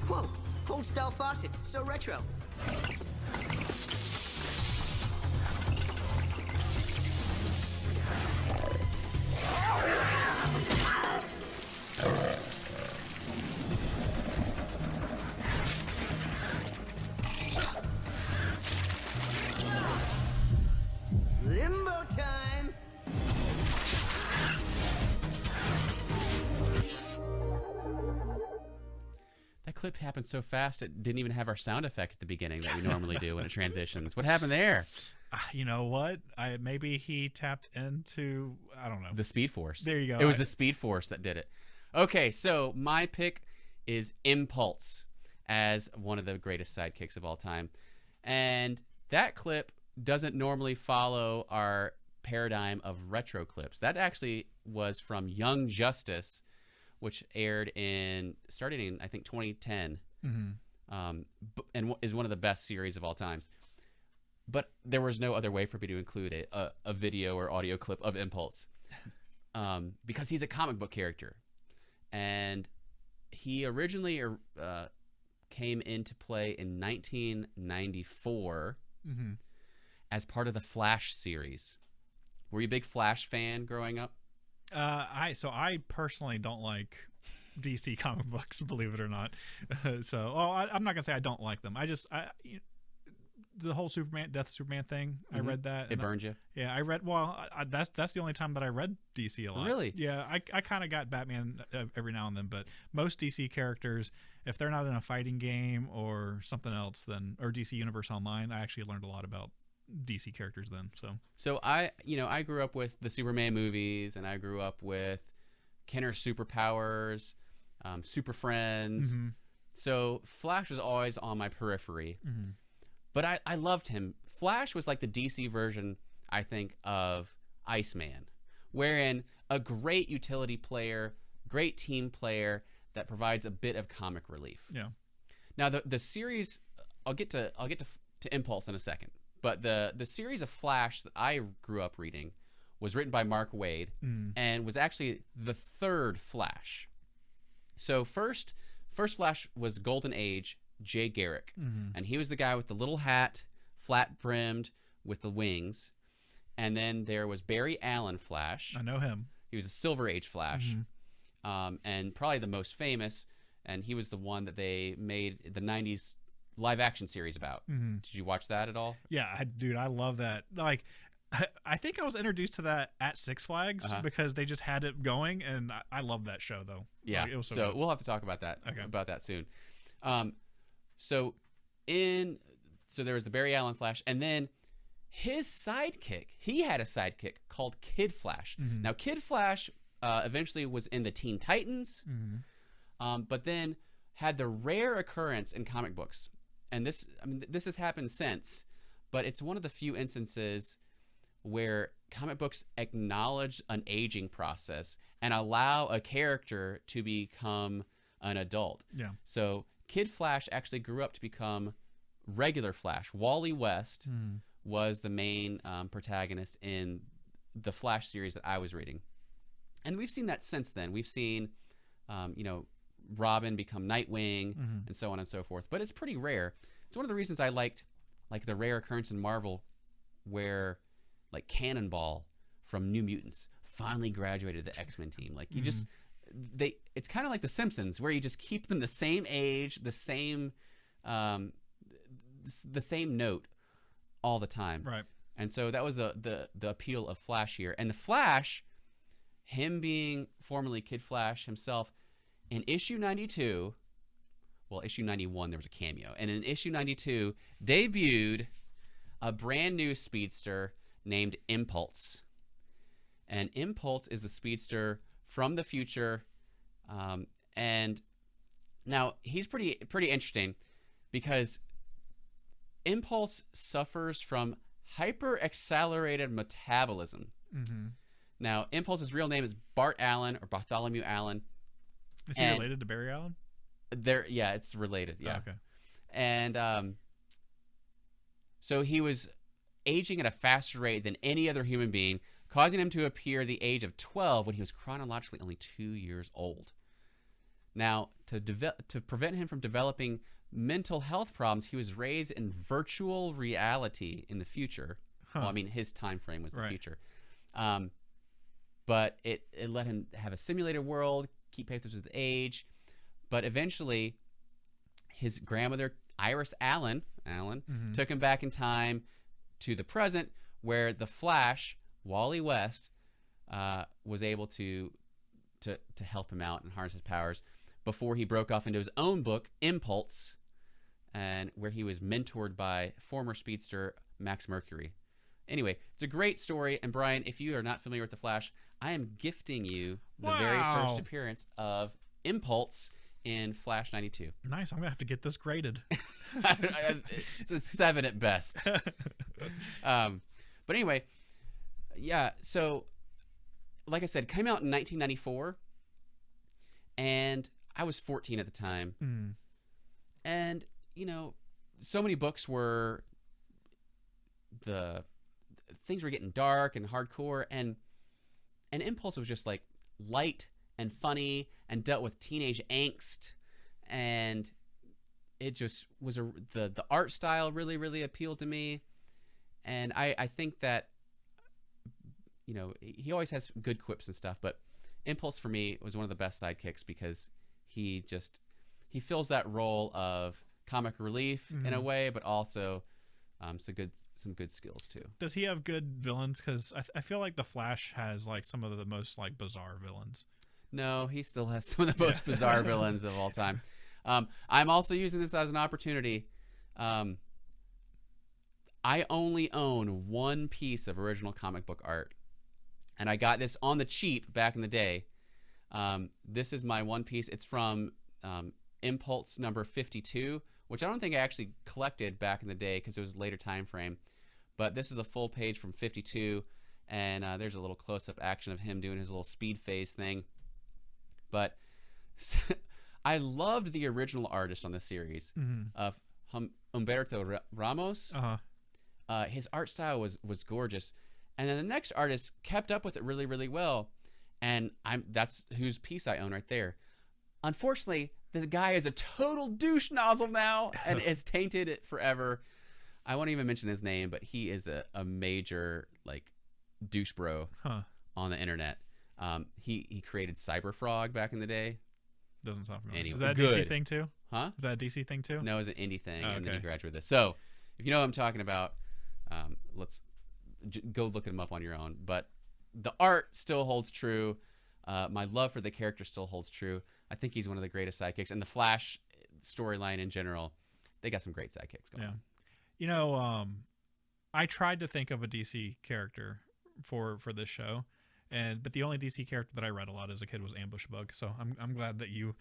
Whoa, old style faucets. So retro. Limbo time! That clip happened so fast it didn't even have our sound effect at the beginning that we normally do when it transitions. What happened there? You know what? Maybe he tapped into, I don't know, the Speed Force. There you go. It was the Speed Force that did it. Okay, so my pick is Impulse as one of the greatest sidekicks of all time. And that clip doesn't normally follow our paradigm of retro clips. That actually was from Young Justice, which started in I think 2010, and is one of the best series of all times. But there was no other way for me to include a video or audio clip of Impulse, because he's a comic book character, and he originally came into play in 1994 as part of the Flash series. Were you a big Flash fan growing up? I personally don't like DC comic books, believe it or not. I'm not gonna say I don't like them. The whole Death Superman thing. I read that. It burned you. Yeah, I read. Well, that's the only time that I read DC a lot. Really? Yeah, I kind of got Batman every now and then, but most DC characters, if they're not in a fighting game or something else, or DC Universe Online, I actually learned a lot about DC characters then. So I grew up with the Superman movies, and I grew up with Kenner's superpowers, Super Friends. So Flash was always on my periphery. But I loved him. Flash was like the DC version, I think, of Iceman, wherein a great utility player, great team player that provides a bit of comic relief. Yeah. Now the series, I'll get to Impulse in a second, but the series of Flash that I grew up reading was written by Mark Waid and was actually the third Flash. So first Flash was Golden Age, Jay Garrick, and he was the guy with the little hat, flat brimmed, with the wings. And then there was Barry Allen Flash. I know him. He was a Silver Age Flash, and probably the most famous. And he was the one that they made the '90s live action series about. Did you watch that at all? Yeah, dude, I love that. Like, I think I was introduced to that at Six Flags because they just had it going, and I love that show though. Yeah, like, it was so good. We'll have to talk about that soon. So there was the Barry Allen Flash, and then his sidekick, he had a sidekick called Kid Flash. Now Kid Flash eventually was in the Teen Titans, but then had the rare occurrence in comic books, and this has happened since, but it's one of the few instances where comic books acknowledge an aging process and allow a character to become an adult. Yeah. So Kid Flash actually grew up to become regular Flash. Wally West was the main protagonist in the Flash series that I was reading. And we've seen that since then. We've seen, Robin become Nightwing and so on and so forth. But it's pretty rare. It's one of the reasons I liked the rare occurrence in Marvel where like Cannonball from New Mutants finally graduated the X-Men team. Like you just it's kind of like The Simpsons, where you just keep them the same age, the same note all the time. Right. And so that was the appeal of Flash here. And the Flash, him being formerly Kid Flash himself, in issue 92, well, issue 91, there was a cameo. And in issue 92, debuted a brand new speedster named Impulse. And Impulse is the speedster from the future. And now he's pretty interesting because Impulse suffers from hyper-accelerated metabolism. Now, Impulse's real name is Bart Allen, or Bartholomew Allen. Is he related to Barry Allen? Yeah, it's related. Yeah. Oh, okay. And so he was aging at a faster rate than any other human being, causing him to appear the age of 12 when he was chronologically only 2 years old. Now, to prevent him from developing mental health problems, he was raised in virtual reality in the future. Well, I mean, his time frame was the future. But it let him have a simulated world, keep pace with his age. But eventually, his grandmother, Iris Allen, took him back in time to the present, where the Flash, Wally West, was able to help him out and harness his powers before he broke off into his own book, Impulse, and where he was mentored by former speedster Max Mercury. Anyway, it's a great story. And Brian, if you are not familiar with the Flash, I am gifting you the very first appearance of Impulse in Flash 92. Nice. I'm gonna have to get this graded. It's a 7 at best. But anyway, yeah. So, like I said, came out in 1994, and I was 14 at the time. And you know, so many books were things were getting dark and hardcore, and Impulse was just like light and funny and dealt with teenage angst, and it just was the art style really appealed to me. And I think that, you know, he always has good quips and stuff, but Impulse for me was one of the best sidekicks because he fills that role of comic relief in a way, but also some good skills too. Does he have good villains? Because I feel like the Flash has like some of the most like bizarre villains. No, he still has some of the most bizarre villains of all time. I'm also using this as an opportunity. I only own one piece of original comic book art, and I got this on the cheap back in the day. This is my one piece. It's from Impulse number 52, which I don't think I actually collected back in the day because it was a later time frame. But this is a full page from 52, and there's a little close-up action of him doing his little speed phase thing. But I loved the original artist on the series of Humberto Ramos. His art style was gorgeous, and then the next artist kept up with it really well, and that's whose piece I own right there. Unfortunately, this guy is a total douche nozzle now, and it's tainted it forever. I won't even mention his name, but he is a major like douche bro on the internet. He created Cyberfrog back in the day. Doesn't sound familiar. Anyway, is that a DC thing too? Huh? Is that a DC thing too? No, it's an indie thing, and then he graduated this. So, if you know what I'm talking about, let's go look him up on your own. But the art still holds true. My love for the character still holds true. I think he's one of the greatest sidekicks, and the Flash storyline in general, they got some great sidekicks going on. You know, I tried to think of a DC character for this show, but the only DC character that I read a lot as a kid was Ambush Bug. So I'm glad that you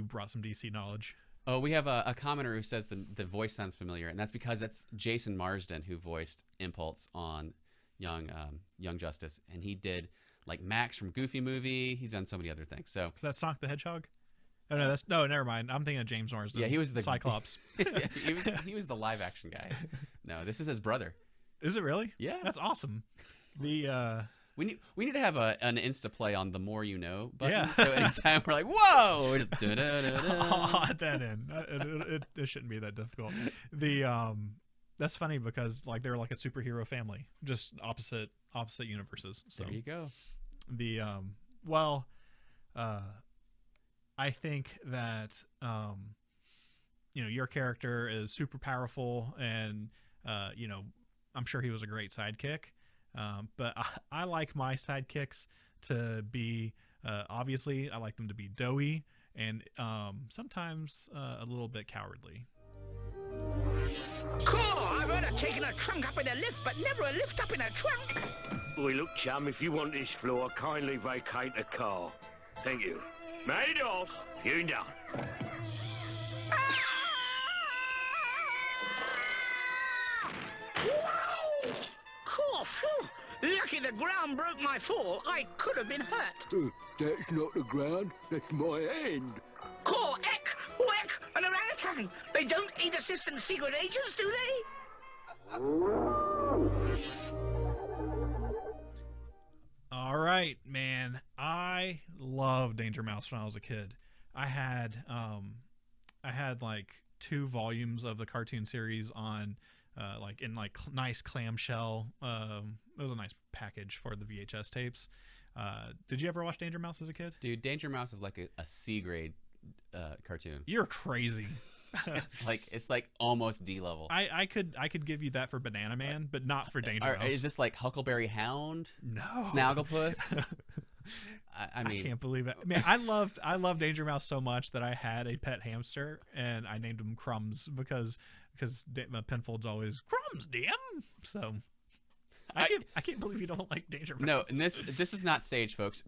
brought some DC knowledge. Oh, we have a commenter who says the voice sounds familiar, and that's because that's Jason Marsden who voiced Impulse on Young Justice, and he did like Max from Goofy Movie. He's done so many other things. So is that Sonic the Hedgehog? Oh no, never mind. I'm thinking of James Marsden. Yeah, he was the Cyclops. Yeah, he was the live action guy. No, this is his brother. Is it really? Yeah, that's awesome. We need to have an Insta play on the More You Know button. Yeah. So anytime we're like, whoa, just I'll add that in. It shouldn't be that difficult. That's funny because like they're like a superhero family, just opposite universes. So there you go. I think that your character is super powerful, and I'm sure he was a great sidekick. But I like my sidekicks to be obviously I like them to be doughy and sometimes a little bit cowardly. Cool! I've heard of taking a trunk up in a lift, but never a lift up in a trunk. Well, look, chum, if you want this floor, kindly vacate the car. Thank you. Madoff, you down. Wow! Cool! Phew. Lucky the ground broke my fall. I could have been hurt. That's not the ground. That's my hand. Cool! Eck! Weck! An orangutan! They don't eat assistant secret agents, do they? All right, man. I loved Danger Mouse when I was a kid. I had like 2 volumes of the cartoon series on nice clamshell. It was a nice package for the VHS tapes. Did you ever watch Danger Mouse as a kid? Dude, Danger Mouse is like a C grade cartoon. You're crazy. it's like almost D level. I could give you that for Banana Man, but not for Danger Mouse. Is this like Huckleberry Hound? No. Snagglepuss? I mean, I can't believe it. Man, I loved Danger Mouse so much that I had a pet hamster and I named him Crumbs because Penfold's always Crumbs, damn. So I can't believe you don't like Danger Mouse. No, and this is not staged, folks.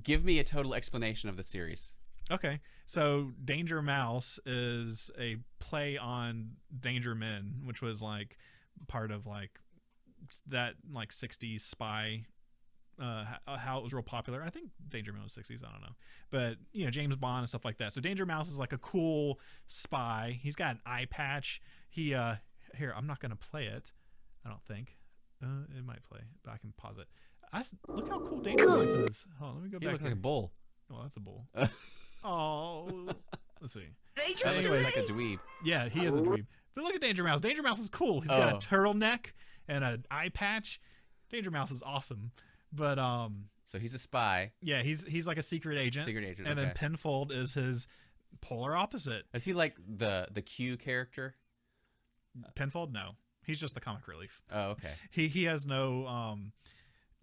Give me a total explanation of the series. Okay, so Danger Mouse is a play on Danger Men, which was like part of like that like 60s spy, how it was real popular. I think Danger Men was 60s, I don't know. But, James Bond and stuff like that. So Danger Mouse is like a cool spy. He's got an eye patch. Here, I'm not going to play it, I don't think. It might play, but I can pause it. Look how cool Danger Mouse is. Hold on, let me go back. He looks like a bull. Oh, that's a bull. Oh, let's see. That looks like a dweeb. Yeah, he is a dweeb. But look at Danger Mouse. Danger Mouse is cool. He's got a turtleneck and an eye patch. Danger Mouse is awesome. But so he's a spy. Yeah, he's like a secret agent. And then Penfold is his polar opposite. Is he like the Q character? Penfold? No, he's just the comic relief. Oh, okay. He has no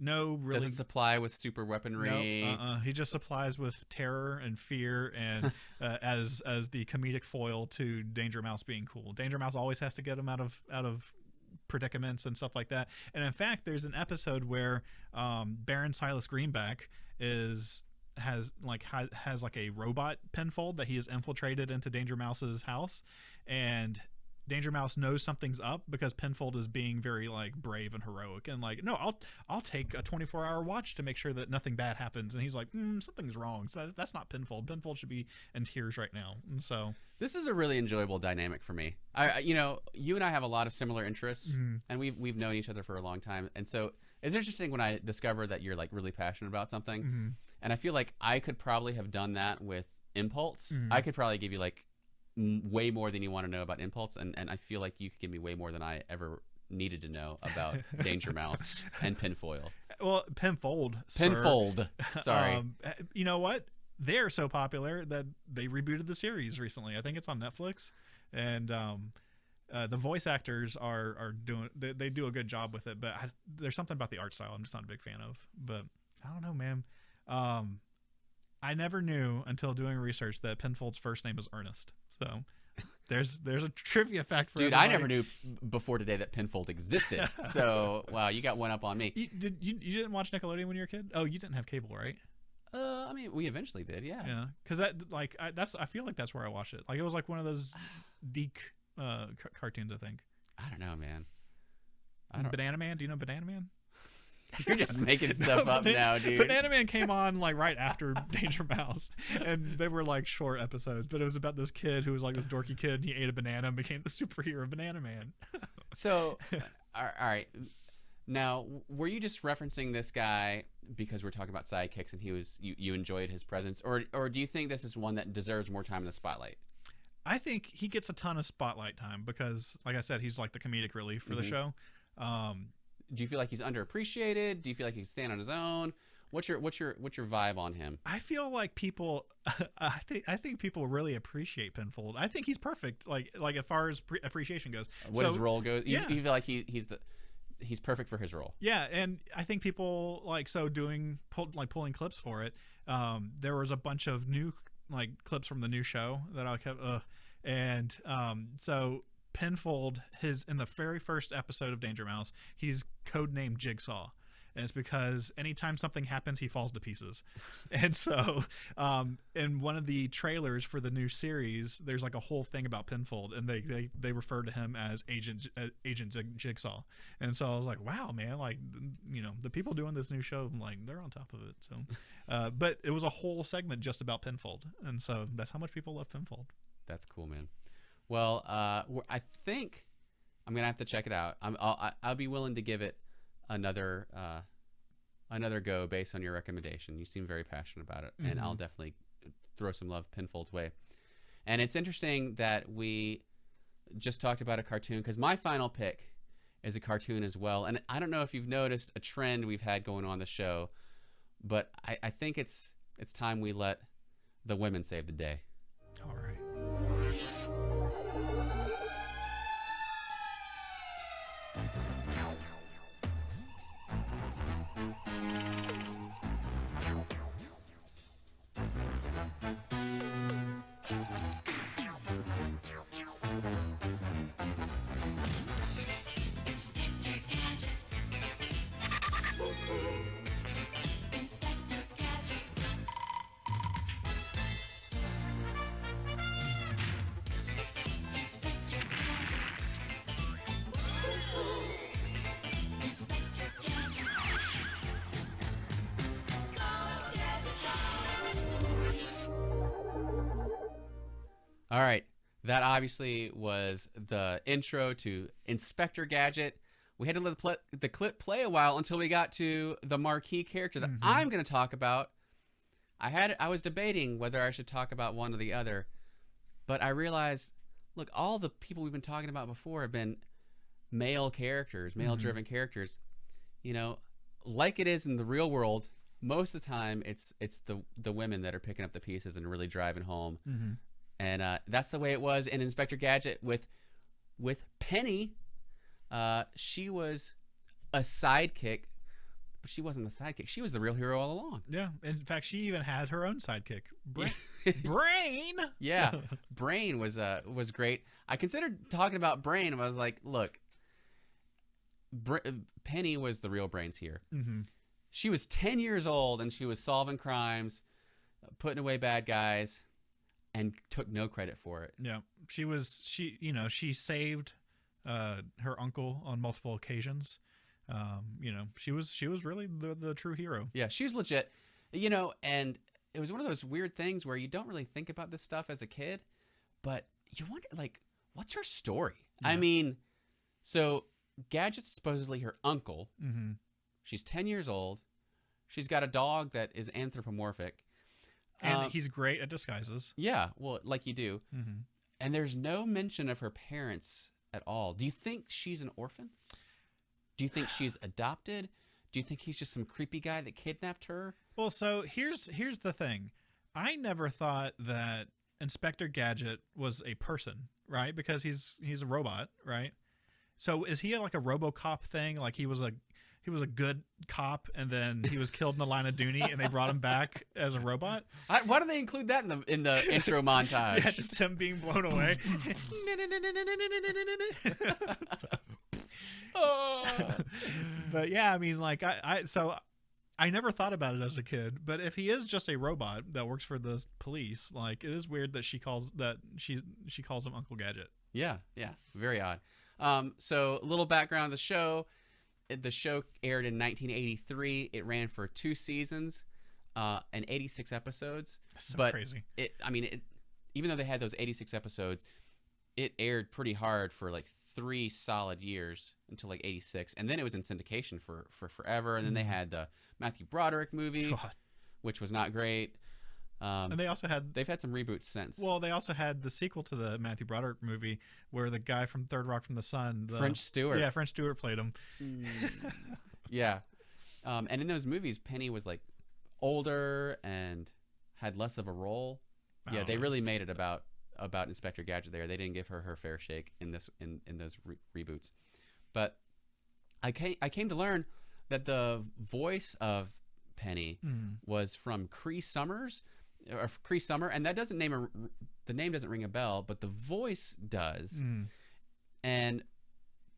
really doesn't supply with super weaponry. No, he just supplies with terror and fear and as the comedic foil to Danger Mouse being cool. Danger Mouse always has to get him out of predicaments and stuff like that. And in fact, there's an episode where Baron Silas Greenback has like a robot Penfold that he has infiltrated into Danger Mouse's house, and Danger Mouse knows something's up because Penfold is being very like brave and heroic and like, no, I'll take a 24-hour watch to make sure that nothing bad happens. And he's like, something's wrong. So that's not Penfold. Penfold should be in tears right now. And so this is a really enjoyable dynamic for me. You and I have a lot of similar interests, and we've known each other for a long time. And so it's interesting when I discover that you're like really passionate about something. And I feel like I could probably have done that with Impulse. I could probably give you like way more than you want to know about Impulse, and I feel like you could give me way more than I ever needed to know about Danger Mouse and Pinfoil. Well, Penfold. Sorry. You know what? They're so popular that they rebooted the series recently. I think it's on Netflix, and the voice actors are doing. They do a good job with it, but there's something about the art style I'm just not a big fan of. But I don't know, man. I never knew until doing research that Penfold's first name was Ernest. So there's a trivia fact for dude. everybody. I never knew before today that Penfold existed. So wow, you got one up on me. You didn't watch Nickelodeon when you were a kid? Oh, you didn't have cable, right? I mean, we eventually did, yeah. Yeah, because I feel like that's where I watched it. Like it was like one of those Deke cartoons, I think. I don't know, man. Banana Man? Do you know Banana Man? You're just making stuff up now, dude. Banana Man came on like right after Danger Mouse, and they were like short episodes, but it was about this kid who was like this dorky kid, and he ate a banana and became the superhero Banana Man. So, all right. Now, were you just referencing this guy because we're talking about sidekicks and you enjoyed his presence, or do you think this is one that deserves more time in the spotlight? I think he gets a ton of spotlight time because, like I said, he's like the comedic relief for the show. Do you feel like he's underappreciated? Do you feel like he can stand on his own? What's your vibe on him? I feel like people, I think people really appreciate Penfold. I think he's perfect. Like as far as appreciation goes. What his role goes, you feel like he's perfect for his role. Yeah, and I think people pulling clips for it. There was a bunch of new clips from the new show that I kept, and so Penfold, in the very first episode of Danger Mouse, he's codenamed Jigsaw. And it's because anytime something happens, he falls to pieces. And so in one of the trailers for the new series, there's like a whole thing about Penfold, and they refer to him as Agent Jigsaw. And so I was like, wow, man, like, you know, the people doing this new show, like, they're on top of it. So, but it was a whole segment just about Penfold. And so that's how much people love Penfold. That's cool, man. Well, I think I'm going to have to check it out. I'll be willing to give it another go based on your recommendation. You seem very passionate about it, and I'll definitely throw some love Penfold's way. And it's interesting that we just talked about a cartoon, because my final pick is a cartoon as well. And I don't know if you've noticed a trend we've had going on the show, but I think it's time we let the women save the day. All right. All right, that obviously was the intro to Inspector Gadget. We had to let the clip play a while until we got to the marquee character that I'm going to talk about. I was debating whether I should talk about one or the other, but I realized, look, all the people we've been talking about before have been male characters, male-driven characters. You know, like it is in the real world, most of the time it's the women that are picking up the pieces and really driving home. And that's the way it was in Inspector Gadget with Penny. She was a sidekick, but she wasn't the sidekick. She was the real hero all along. Yeah. In fact, she even had her own sidekick, Brain. Yeah, Brain was great. I considered talking about Brain. I was like, look, Penny was the real brains here. She was 10 years old and she was solving crimes, putting away bad guys, and took no credit for it. Yeah, she saved her uncle on multiple occasions. She was really the true hero. Yeah, she was legit. And it was one of those weird things where you don't really think about this stuff as a kid, but you wonder, like, what's her story? Yeah. I mean, so Gadget's supposedly her uncle. She's 10 years old. She's got a dog that is anthropomorphic. And he's great at disguises. Yeah, well, like you do. And there's no mention of her parents at all. Do you think she's an orphan? Do you think she's adopted? Do you think he's just some creepy guy that kidnapped her? Well, so here's the thing. I never thought that Inspector Gadget was a person, right? Because he's a robot, right? So is he like a RoboCop thing? Like he was a good cop, and then he was killed in the line of duty, and they brought him back as a robot. Why do they include that in the intro montage? Yeah, just him being blown away. But yeah, I mean, like I never thought about it as a kid. But if he is just a robot that works for the police, like, it is weird that she calls him Uncle Gadget. Yeah, very odd. So a little background on the show. The show aired in 1983. It ran for 2 seasons and 86 episodes. That's so crazy. Even though they had those 86 episodes, it aired pretty hard for like 3 solid years until like 86. And then it was in syndication for forever. And then they had the Matthew Broderick movie, which was not great. And they've had some reboots since. Well, they also had the sequel to the Matthew Broderick movie where the guy from Third Rock from the Sun, French Stewart. Yeah, French Stewart played him. Yeah. And in those movies, Penny was like older and had less of a role. Yeah, they really made it about Inspector Gadget there. They didn't give her fair shake in those reboots. But I came to learn that the voice of Penny was from Cree Summer, and that doesn't the name doesn't ring a bell, but the voice does. And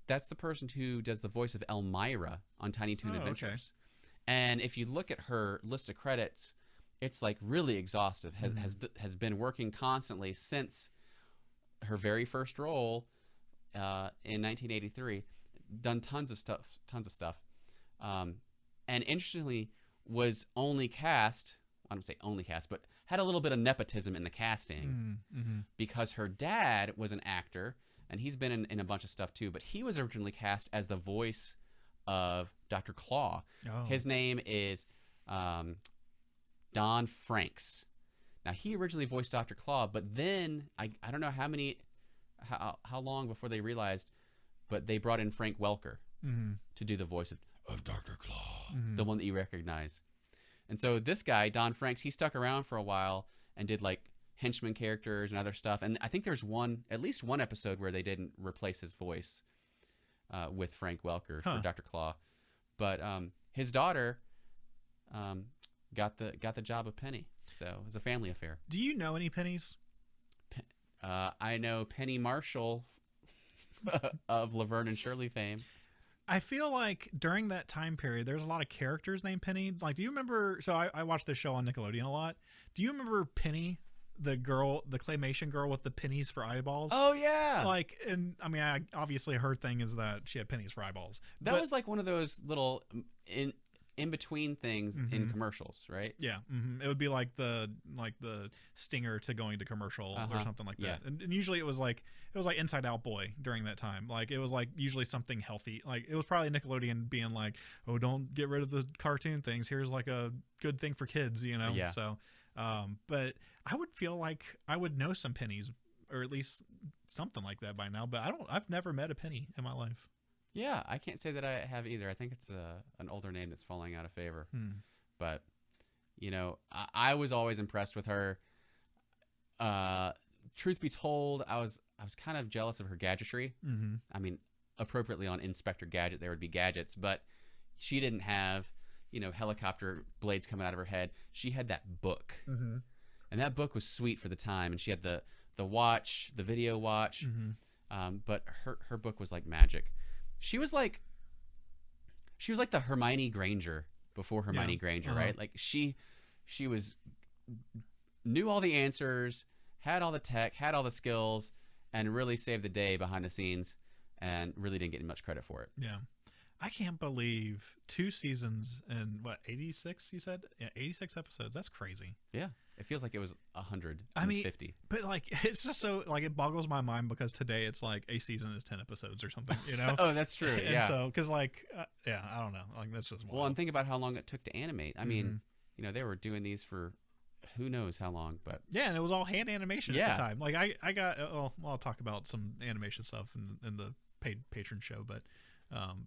that's the person who does the voice of Elmira on Tiny Toon Adventures. Okay. And if you look at her list of credits, it's like really exhaustive. Has been working constantly since her very first role in 1983. Done tons of stuff. And interestingly, was only cast. I don't say only cast, but had a little bit of nepotism in the casting because her dad was an actor, and he's been in a bunch of stuff too. But he was originally cast as the voice of Dr. Claw. His name is Don Franks. Now, he originally voiced Dr. Claw, but then I don't know how long before they realized, but they brought in Frank Welker to do the voice of Dr. Claw, the one that you recognize. And so this guy, Don Franks, he stuck around for a while and did like henchman characters and other stuff. And I think there's at least one episode where they didn't replace his voice with Frank Welker for Dr. Claw. But his daughter got the job of Penny. So it was a family affair. Do you know any Pennies? I know Penny Marshall of Laverne and Shirley fame. I feel like during that time period, there's a lot of characters named Penny. Like, do you remember? So I watched this show on Nickelodeon a lot. Do you remember Penny, the claymation girl with the pennies for eyeballs? Oh yeah. Like, and I mean, obviously her thing is that she had pennies for eyeballs. That was like one of those little in between things in commercials, right? Yeah, it would be like the stinger to going to commercial or something like that. Yeah. And usually it was like Inside Out Boy during that time. Like, it was like usually something healthy. Like, it was probably Nickelodeon being like, oh, don't get rid of the cartoon things. Here's like a good thing for kids, you know? Yeah. So, but I would feel like I would know some Pennies, or at least something like that by now. But I've never met a Penny in my life. Yeah, I can't say that I have either. I think it's an older name that's falling out of favor. But, you know, I was always impressed with her. Truth be told, I was kind of jealous of her gadgetry. I mean, appropriately on Inspector Gadget, there would be gadgets, but she didn't have, you know, helicopter blades coming out of her head. She had that book. And that book was sweet for the time. And she had the watch, the video watch. But her book was like magic. She was like the Hermione Granger before Hermione Granger, right? Like she knew all the answers, had all the tech, had all the skills, and really saved the day behind the scenes, and really didn't get much credit for it. Yeah. I can't believe 2 seasons and 86 you said? Yeah, 86 episodes. That's crazy. Yeah. It feels like it was 150. I mean, but like, it's just so, like, it boggles my mind because today it's like a season is 10 episodes or something, you know? Oh, that's true. And yeah. so, because like, yeah, I don't know. Like, that's just wild. Well, and think about how long it took to animate. I mean, you know, they were doing these for who knows how long, but yeah, and it was all hand animation at the time. Like, I got, well, I'll talk about some animation stuff in the paid patron show, but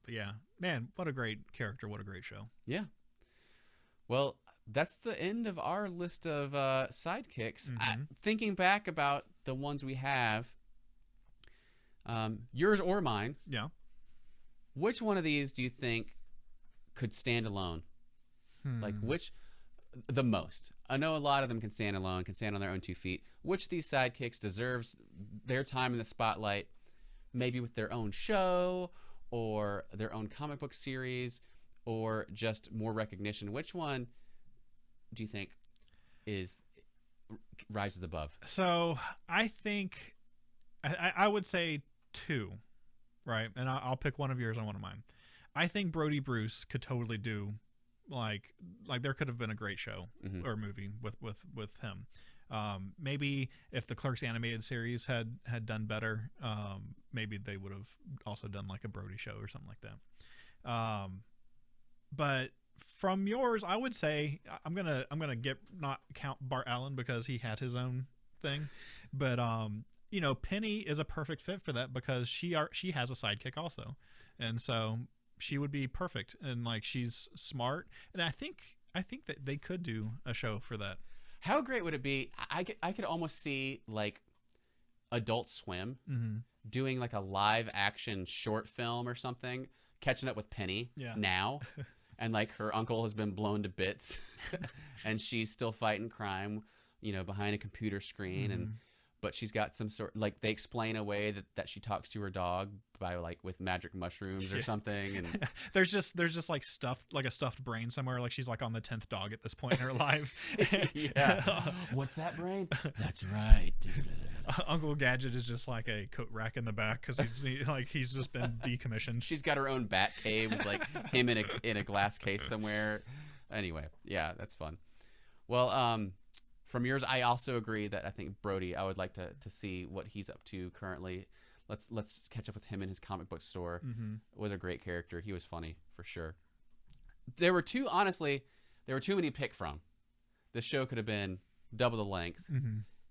yeah, man, what a great character. What a great show. Yeah. Well, that's the end of our list of sidekicks. Thinking back about the ones we have, yours or mine. Yeah. Which one of these do you think could stand alone? Like, which, the most? I know a lot of them can stand alone, can stand on their own 2 feet. Which of these sidekicks deserves their time in the spotlight, maybe with their own show or their own comic book series or just more recognition? Which one do you think rises above? So I think I would say 2, right? And I'll pick one of yours and one of mine. I think Brody Bruce could totally do like there could have been a great show or movie with him. Maybe if the Clerks animated series had done better, maybe they would have also done like a Brody show or something like that. But from yours, I would say I'm gonna not count Bart Allen because he had his own thing, but you know, Penny is a perfect fit for that because she has a sidekick also, and so she would be perfect. And like, she's smart, and I think I think that they could do a show for that. How great would it be? I could almost see like Adult Swim doing like a live action short film or something, catching up with Penny now. And like her uncle has been blown to bits and she's still fighting crime, you know, behind a computer screen. But she's got some sort, like they explain a way that she talks to her dog by like with magic mushrooms or something. And there's just like a stuffed brain somewhere. Like she's like on the 10th dog at this point in her life. What's that brain? That's right. Uncle Gadget is just like a coat rack in the back because he's just been decommissioned. She's got her own bat cave with like him in a glass case somewhere. Anyway, yeah, that's fun. Well, from yours, I also agree that I think Brody, I would like to see what he's up to currently. Let's catch up with him in his comic book store. Was a great character. He was funny for sure. There were too many to pick from. This show could have been double the length,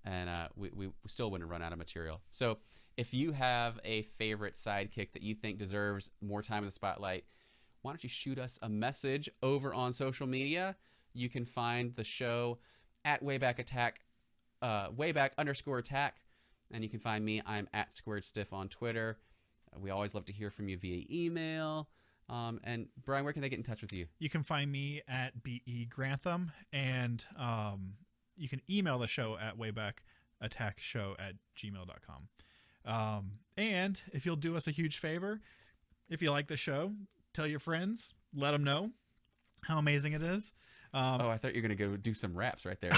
and we still wouldn't run out of material. So if you have a favorite sidekick that you think deserves more time in the spotlight, why don't you shoot us a message over on social media? You can find the show at Wayback Attack, Wayback_Attack. And you can find me. I'm at Squared Stiff on Twitter. We always love to hear from you via email. And Brian, where can they get in touch with you? You can find me at BE Grantham, and you can email the show at waybackattackshow@gmail.com. And if you'll do us a huge favor, if you like the show, tell your friends, let them know how amazing it is. I thought you were going to go do some raps right there.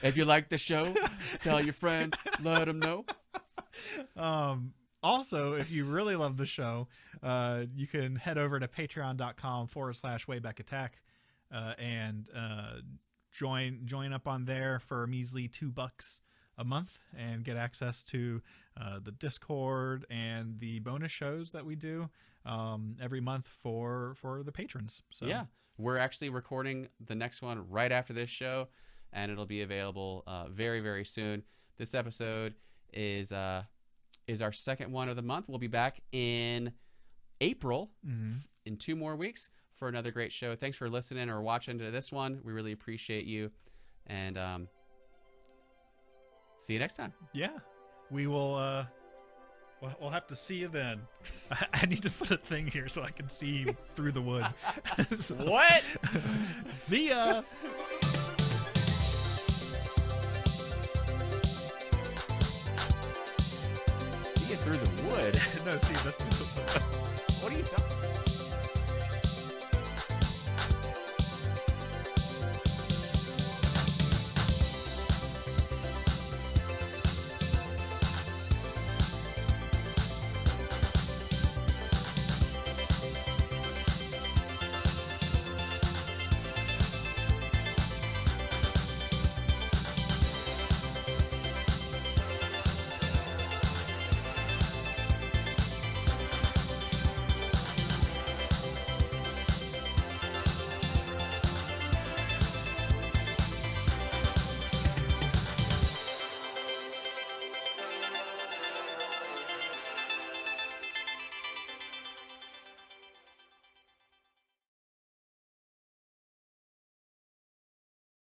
If you like the show, tell your friends, let them know. Also, if you really love the show, you can head over to patreon.com/waybackattack and join up on there for a measly $2 a month and get access to the Discord and the bonus shows that we do every month for the patrons. So yeah, we're actually recording the next one right after this show, and it'll be available very, very soon. This episode is our second one of the month. We'll be back in April in 2 more weeks for another great show. Thanks for listening or watching to this one. We really appreciate you, and see you next time. Yeah, we will. We'll have to see you then. I need to put a thing here so I can see through the wood. So, what? See ya. See you through the wood? No, see, that's... What are you talking about?